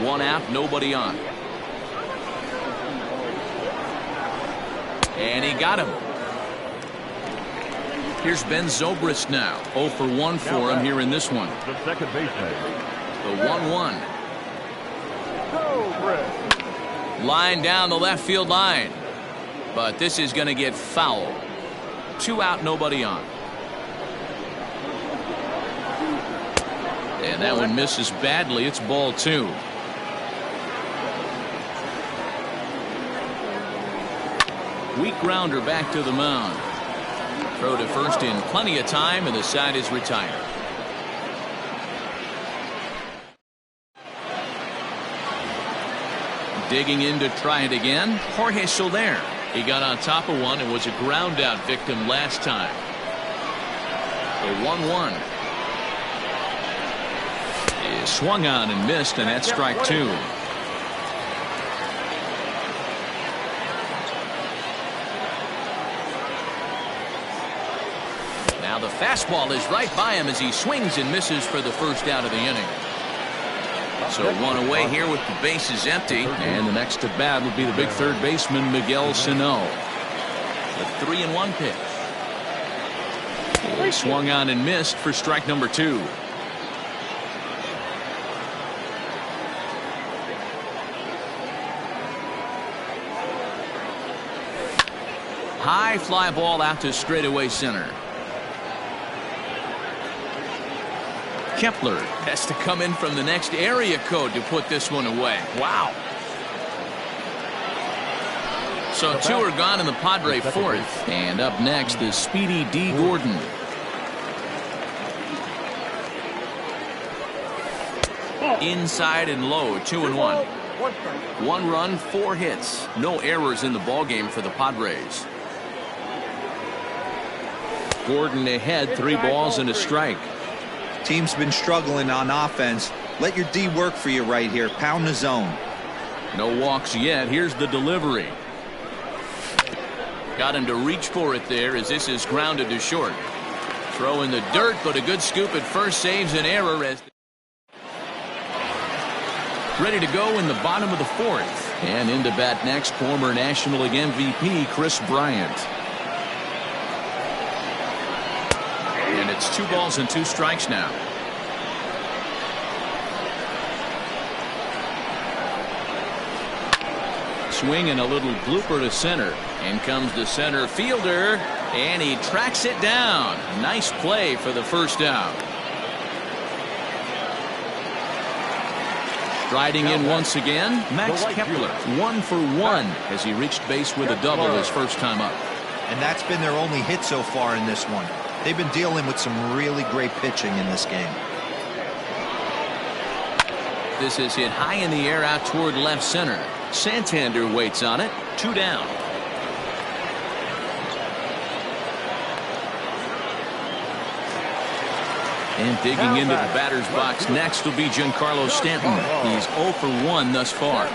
One out, nobody on. And he got him. Here's Ben Zobrist now. 0 for 1 for him here in this one. The second baseman. The 1-1. Line down the left field line. But this is going to get foul. 2 out, nobody on. And that one misses badly. It's ball 2. Weak grounder back to the mound. Throw to first in plenty of time, and the side is retired. Digging in to try it again, Jorge Soler. He got on top of one and was a ground out victim last time. The 1-1 is swung on and missed, and that's strike 2. Now the fastball is right by him as he swings and misses for the first out of the inning. So one away here with the bases empty, and the next to bat will be the big third baseman Miguel Sano. The 3-1 pitch. He swung on and missed for strike number 2. High fly ball out to straightaway center. Kepler has to come in from the next area code to put this one away. Wow. So 2 are gone in the Padre fourth. And up next is Speedy D. Gordon. Inside and low, 2-1. 1 run, 4 hits. No errors in the ballgame for the Padres. Gordon ahead, 3 balls and a strike. Team's been struggling on offense. Let your D work for you right here. Pound the zone. No walks yet. Here's the delivery. Got him to reach for it there as this is grounded to short. Throw in the dirt, but a good scoop at first saves an error. As ready to go in the bottom of the 4th. And into bat next, former National League MVP Chris Bryant. And it's 2 balls and 2 strikes now. Swing and a little blooper to center. In comes the center fielder, and he tracks it down. Nice play for the first out. Striding in once again, Max Kepler. 1 for 1 as he reached base with a double his first time up. And that's been their only hit so far in this one. They've been dealing with some really great pitching in this game. This is hit high in the air out toward left center. Santander waits on it. 2 down. And digging into the batter's box next will be Giancarlo Stanton. He's 0 for 1 thus far.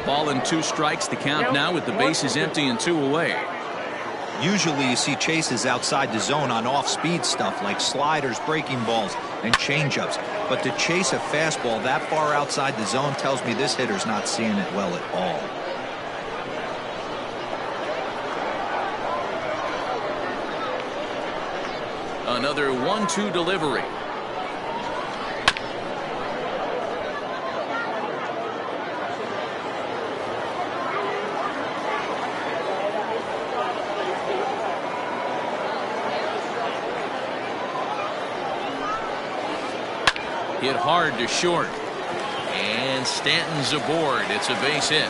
Ball and 2 strikes. The count now with the bases empty and 2 away. Usually you see chases outside the zone on off-speed stuff like sliders, breaking balls, and changeups. But to chase a fastball that far outside the zone tells me this hitter's not seeing it well at all. Another 1-2 delivery. Hit hard to short. And Stanton's aboard. It's a base hit.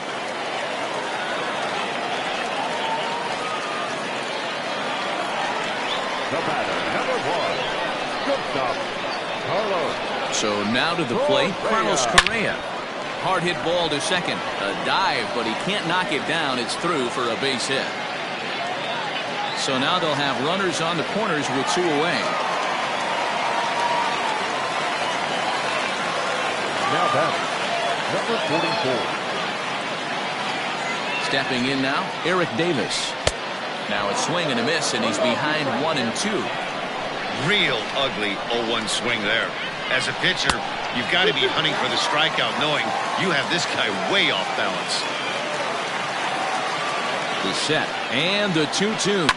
The batter, number 1. Good stop. Carlos. So now to the plate, Carlos Correa. Hard hit ball to second. A dive, but he can't knock it down. It's through for a base hit. So now they'll have runners on the corners with 2 away. Now batting, number 44. Stepping in now, Eric Davis. Now it's swing and a miss, and he's behind 1-2. Real ugly 0-1 swing there. As a pitcher, you've got to be hunting for the strikeout, knowing you have this guy way off balance. He's set, and the 2-2.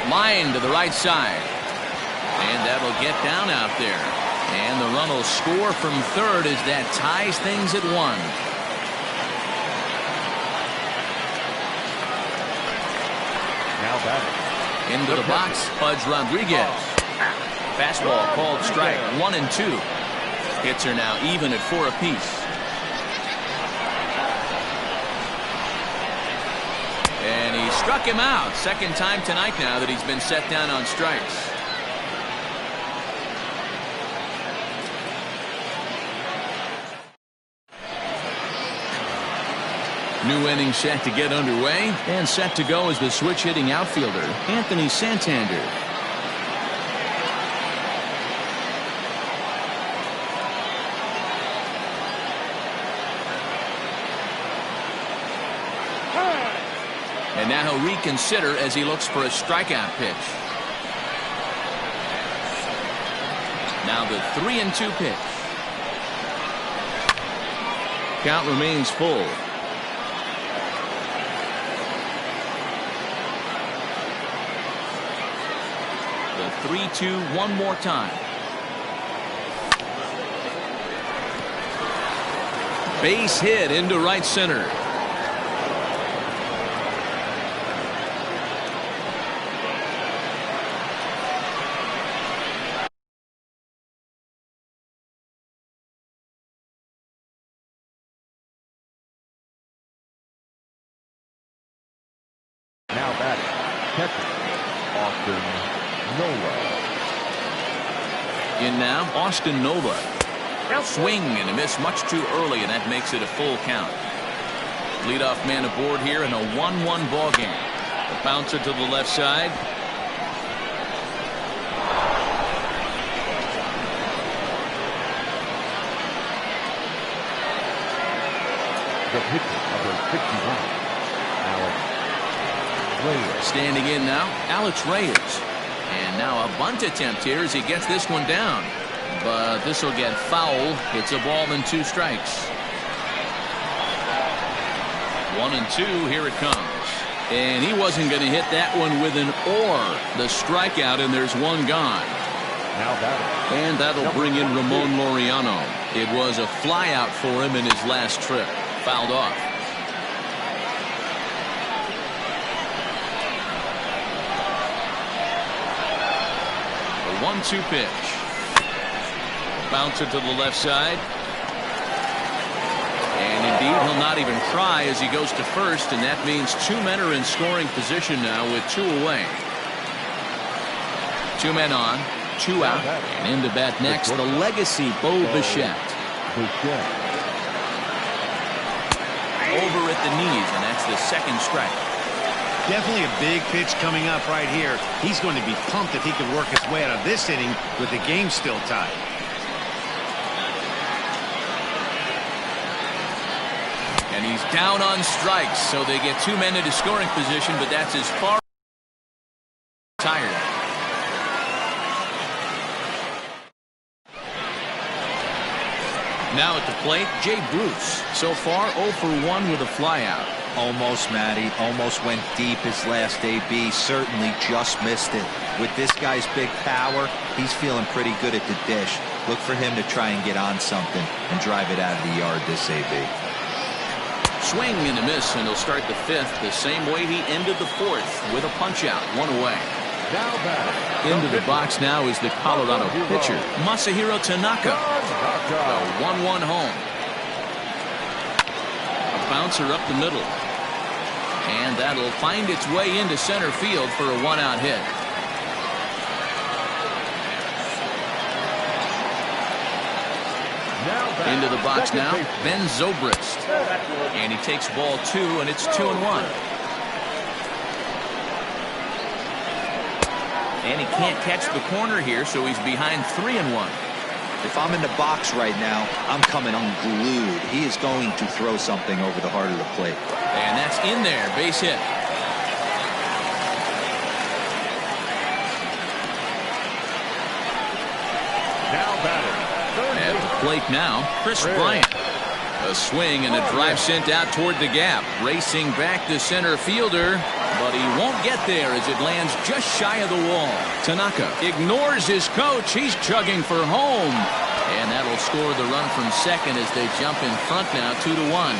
Line to the right side. And that'll get down out there. And the run will score from third as that ties things at 1. Now batting. Into the box, Pudge Rodriguez. Fastball called strike, 1-2. Hits are now even at 4 apiece. And he struck him out. Second time tonight now that he's been set down on strikes. New inning set to get underway, and set to go is the switch-hitting outfielder, Anthony Santander. And now he'll reconsider as he looks for a strikeout pitch. Now the 3-2 pitch. Count remains full. The 3-2 one more time. Base hit into right center. Now batting. Catcher. Austin Nola. In now, Austin Nova. Swing and a miss much too early, and that makes it a full count. Leadoff man aboard here in a 1-1 ball game. The bouncer to the left side. The pitcher, number 61, Alex Reyes. Standing in now, Alex Reyes. And now a bunt attempt here as he gets this one down. But this will get foul. It's a ball and 2 strikes. 1-2, here it comes. And he wasn't going to hit that one with an or. The strikeout, and there's one gone. Now batting. And that'll bring in Ramon Laureano. It was a flyout for him in his last trip. Fouled off. The 1-2 pitch. Bouncer to the left side. And indeed, he'll not even try as he goes to first, and that means 2 men are in scoring position now with 2 away. 2 men on, 2 out, and in to bat next, the legacy Bo Bichette. Over at the knees, and that's the second strike. Definitely a big pitch coming up right here. He's going to be pumped if he can work his way out of this inning with the game still tied. And he's down on strikes, so they get 2 men into scoring position, but that's as far as tired. Now at the plate, Jay Bruce. So far, 0 for 1 with a flyout. Almost, Matty. Almost went deep his last AB. Certainly just missed it. With this guy's big power, he's feeling pretty good at the dish. Look for him to try and get on something and drive it out of the yard this AB. Swing and a miss, and he'll start the 5th the same way he ended the 4th with a punch-out, 1 away. Now batting. Into the box now is the Colorado pitcher, Masahiro Tanaka. The 1-1 home. A bouncer up the middle. And that'll find its way into center field for a 1-out hit. Into the box now, Ben Zobrist. And he takes ball 2, and it's 2-1. And he can't catch the corner here, so he's behind 3-1. If I'm in the box right now, I'm coming unglued. He is going to throw something over the heart of the plate. And that's in there. Base hit. Now batting. At the plate now, Chris Bryant. A swing and a drive sent out toward the gap. Racing back to center fielder, but he won't get there as it lands just shy of the wall. Tanaka ignores his coach. He's chugging for home. And that'll score the run from second as they jump in front now 2-1.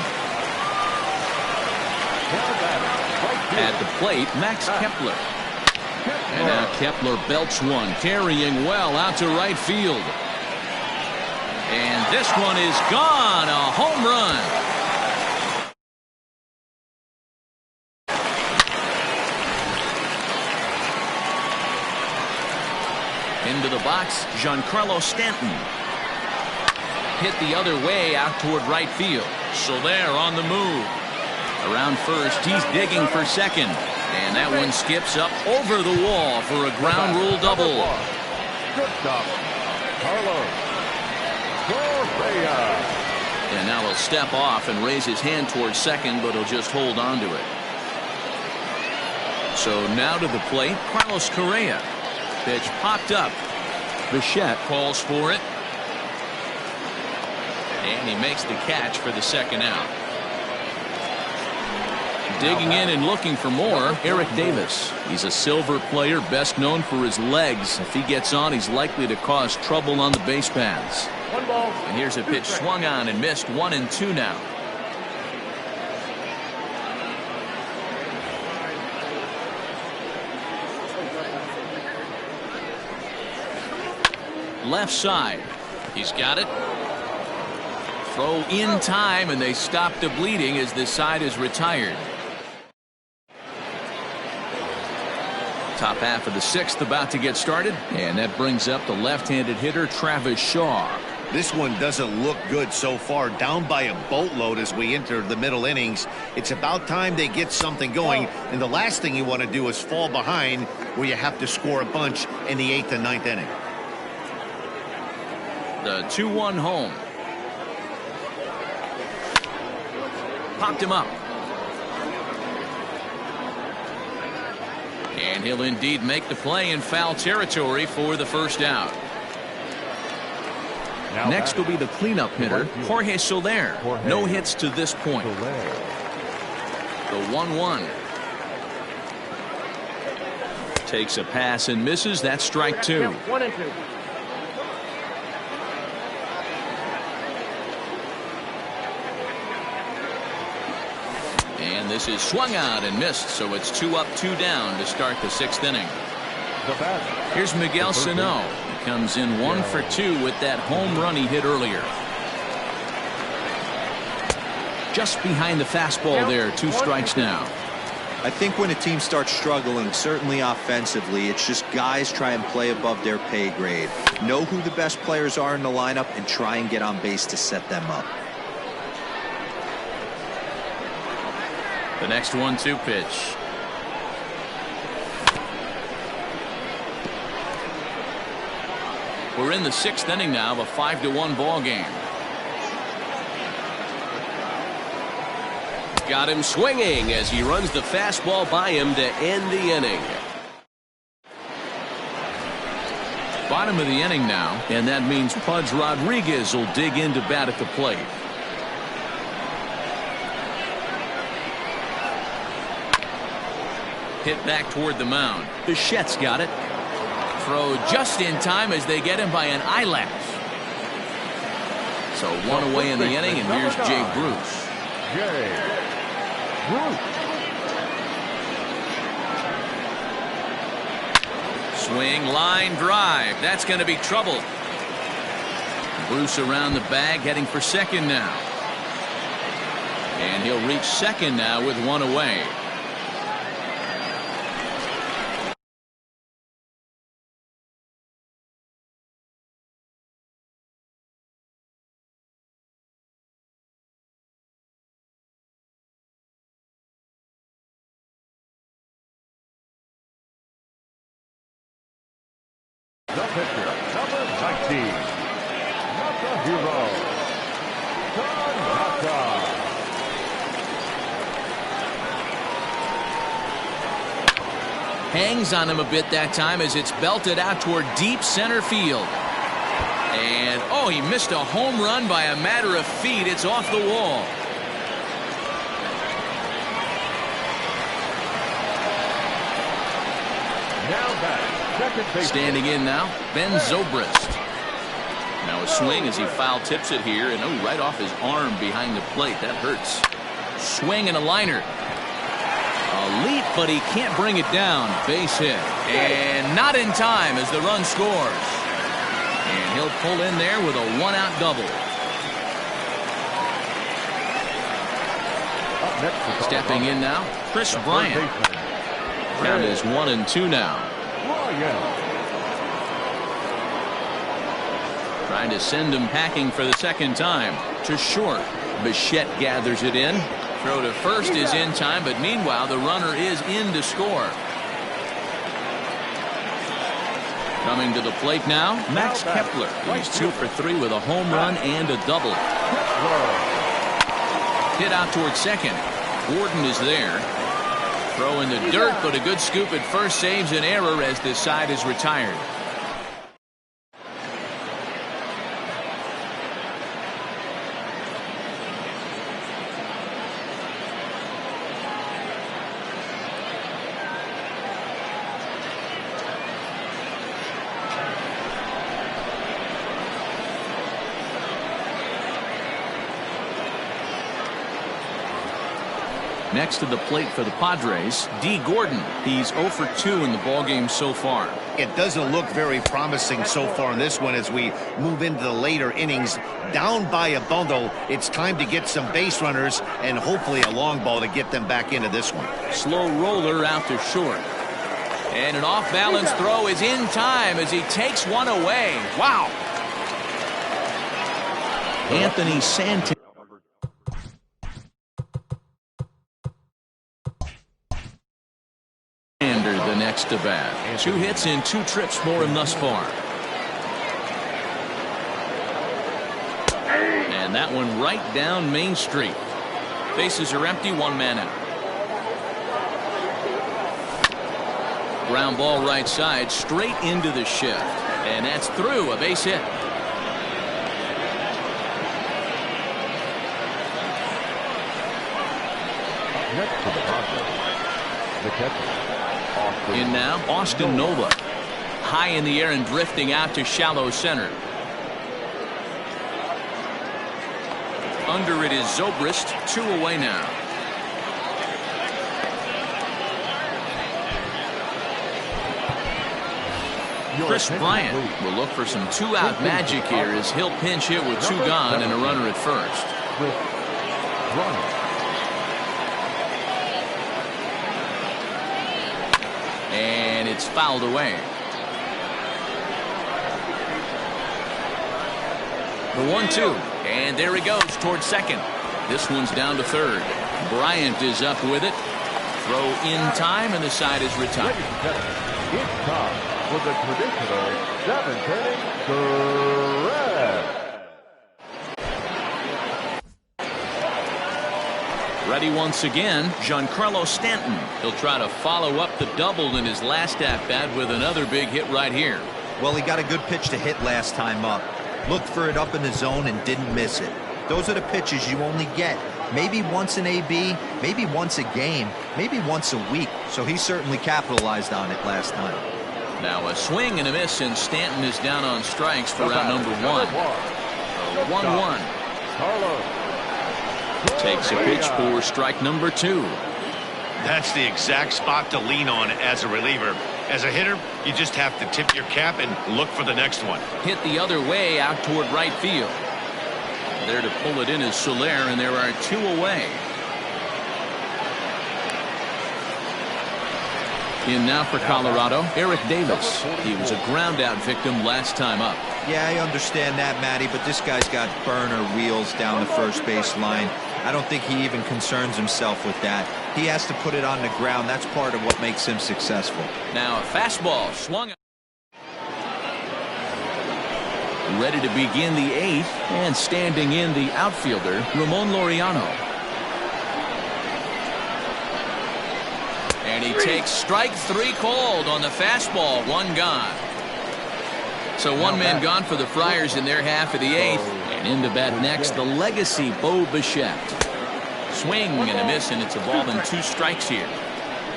At the plate, Max Kepler. And now Kepler belts one, carrying well out to right field. And this one is gone. A home run. Into the box, Giancarlo Stanton. Hit the other way out toward right field. Soler on the move. Around first, he's digging for second. And that one skips up over the wall for a ground rule double. Good stop. Carlos. And now he'll step off and raise his hand towards second, but he'll just hold on to it. So now to the plate, Carlos Correa. Pitch popped up. Bichette calls for it. And he makes the catch for the second out. Digging in and looking for more, Eric Davis. He's a silver player, best known for his legs. If he gets on, he's likely to cause trouble on the base paths. And here's a pitch swung on and missed. 1-2 now. Left side. He's got it. Throw in time, and they stop the bleeding as this side is retired. Top half of the sixth about to get started, and that brings up the left-handed hitter Travis Shaw. This one doesn't look good so far. Down by a boatload as we enter the middle innings. It's about time they get something going, and the last thing you want to do is fall behind where you have to score a bunch in the 8th and 9th inning. The 2-1 home. Popped him up. And he'll indeed make the play in foul territory for the first out. Next will be the cleanup hitter, Jorge Soler. No hits to this point. The 1-1. Takes a pass and misses. That's strike two. 1-2. And this is swung out and missed, so it's 2 up, 2 down to start the 6th inning. Here's Miguel Sano. He comes in 1 for 2 with that home run he hit earlier. Just behind the fastball there, 2 strikes now. I think when a team starts struggling, certainly offensively, it's just guys try and play above their pay grade. Know who the best players are in the lineup and try and get on base to set them up. The next 1-2 pitch. We're in the 6th inning now of a 5-1 ball game. Got him swinging as he runs the fastball by him to end the inning. Bottom of the inning now, and that means Pudge Rodriguez will dig in to bat at the plate. Hit back toward the mound. Bichette's got it. Throw just in time as they get him by an eyelash. So 1 away in the inning, and here's Jay Bruce. Swing, line drive. That's going to be trouble. Bruce around the bag, heading for second now. And he'll reach second now with 1 away. The pitcher, number 19. The hero. Hangs on him a bit that time as it's belted out toward deep center field. And, oh, he missed a home run by a matter of feet. It's off the wall. Now back, second base. Standing in now, Ben Zobrist. Now a swing as he foul tips it here, and oh, right off his arm behind the plate. That hurts. Swing and a liner. A leap, but he can't bring it down. Base hit. And not in time as the run scores. And he'll pull in there with a one-out double. Stepping in now, Chris Bryant. Count is 1-2 now. Trying to send him packing for the second time. To short. Bichette gathers it in. Throw to first is in time, but meanwhile the runner is in to score. Coming to the plate now, Max Kepler. He's 2 for 3 with a home run and a double. Hit out towards second. Gordon is there. Throw in the dirt, but a good scoop at first saves an error as this side is retired. Next to the plate for the Padres, D. Gordon. He's 0 for 2 in the ballgame so far. It doesn't look very promising so far in this one as we move into the later innings. Down by a bundle, it's time to get some base runners and hopefully a long ball to get them back into this one. Slow roller out to short. And an off-balance throw is in time as he takes one away. Wow. Anthony Santos. The next to bat. 2 hits in 2 trips for him thus far. And that one right down Main Street. Bases are empty, 1 man out. Ground ball right side, straight into the shift. And that's through, a base hit. Next to the process, the catcher. In now, Austin Nola. High in the air and drifting out to shallow center. Under it is Zobrist, 2 away now. Chris Bryant will look for some 2-out magic here as he'll pinch hit with 2 gone and a runner at first. And it's fouled away. The 1-2. And there he goes towards second. This one's down to third. Bryant is up with it. Throw in time, and the side is retired. It's time for the traditional 7th inning threat. Ready once again, Giancarlo Stanton. He'll try to follow up the double in his last at-bat with another big hit right here. Well, he got a good pitch to hit last time up. Looked for it up in the zone and didn't miss it. Those are the pitches you only get. Maybe once an AB, maybe once a game, maybe once a week. So he certainly capitalized on it last time. Now a swing and a miss, and Stanton is down on strikes for round number 1. 1-1. Takes a pitch for strike number 2. That's the exact spot to lean on as a reliever. As a hitter, you just have to tip your cap and look for the next one. Hit the other way out toward right field. There to pull it in is Soler, and there are 2 away. In now for Colorado, Eric Davis. He was a ground-out victim last time up. Yeah, I understand that, Matty, but this guy's got burner wheels down the first base line. I don't think he even concerns himself with that. He has to put it on the ground. That's part of what makes him successful. Now a fastball swung. Ready to begin the 8th, and standing in the outfielder, Ramon Laureano. And he takes strike 3 called on the fastball. 1 gone. So 1 man gone for the Friars in their half of the 8th. And in to bat next, the legacy Bo Bichette. Swing and a miss, and it's a ball and 2 strikes here.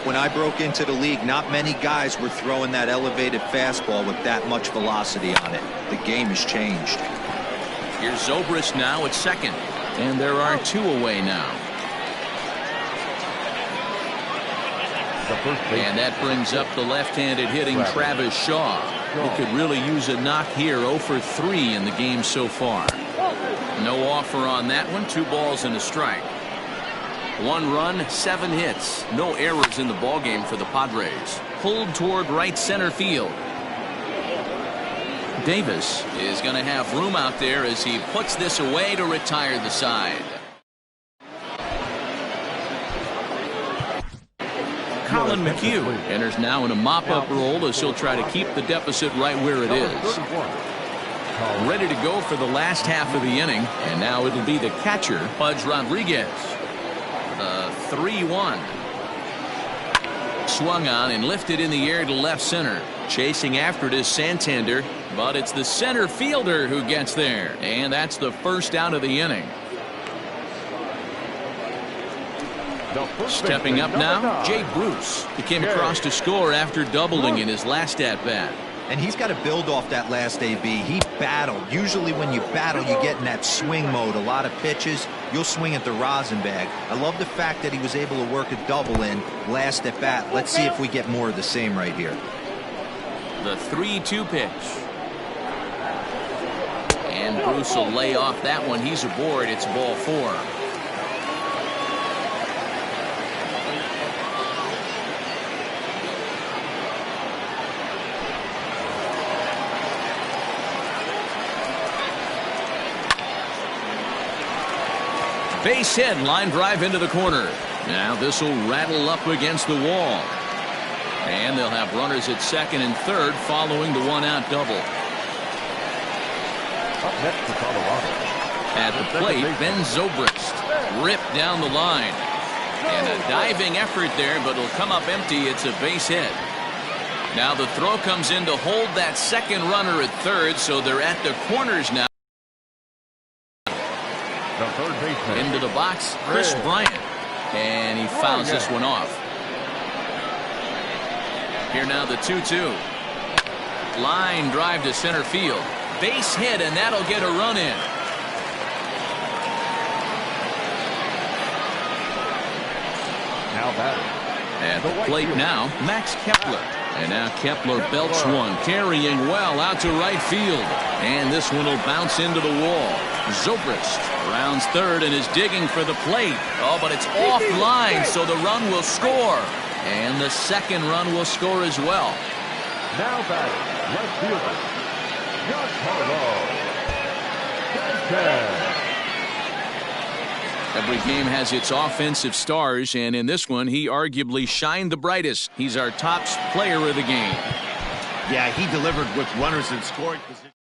When I broke into the league, not many guys were throwing that elevated fastball with that much velocity on it. The game has changed. Here's Zobrist now at second, and there are 2 away now. And that brings up the left-handed hitting Travis Shaw, who could really use a knock here. 0 for 3 in the game so far. No offer on that one. 2 balls and a strike. 1 run, 7 hits. No errors in the ballgame for the Padres. Pulled toward right center field. Davis is going to have room out there as he puts this away to retire the side. Colin McHugh enters now in a mop-up role as he'll try to keep the deficit right where it is. Ready to go for the last half of the inning, and now it'll be the catcher, Pudge Rodriguez. 3-1. Swung on and lifted in the air to left center. Chasing after it is Santander, but it's the center fielder who gets there, and that's the first out of the inning. Stepping up now, Jay Bruce. He came across to score after doubling in his last at-bat. And he's got to build off that last AB. He battled. Usually when you battle, you get in that swing mode. A lot of pitches, you'll swing at the rosin bag. I love the fact that he was able to work a double in last at bat. Let's see if we get more of the same right here. The 3-2 pitch. And Bruce will lay off that one. He's aboard. It's ball 4. Base hit, line drive into the corner. Now this will rattle up against the wall. And they'll have runners at second and third following the 1-out double. Up next for Colorado. At the plate, Ben Zobrist ripped down the line. And a diving effort there, but it'll come up empty. It's a base hit. Now the throw comes in to hold that second runner at third, so they're at the corners now. The third baseman. Into the box, Chris Bryant. And he fouls this one off. Here now the 2-2. Line drive to center field. Base hit, and that'll get a run in. Now batting. At the plate now, Max Kepler. And now Kepler belts one, carrying well out to right field. And this one will bounce into the wall. Zobrist rounds third and is digging for the plate. Oh, but it's offline, so the run will score. And the second run will score as well. Now batting, left fielder, Giancarlo. Every game has its offensive stars, and in this one, he arguably shined the brightest. He's our top player of the game. Yeah, he delivered with runners in scoring position.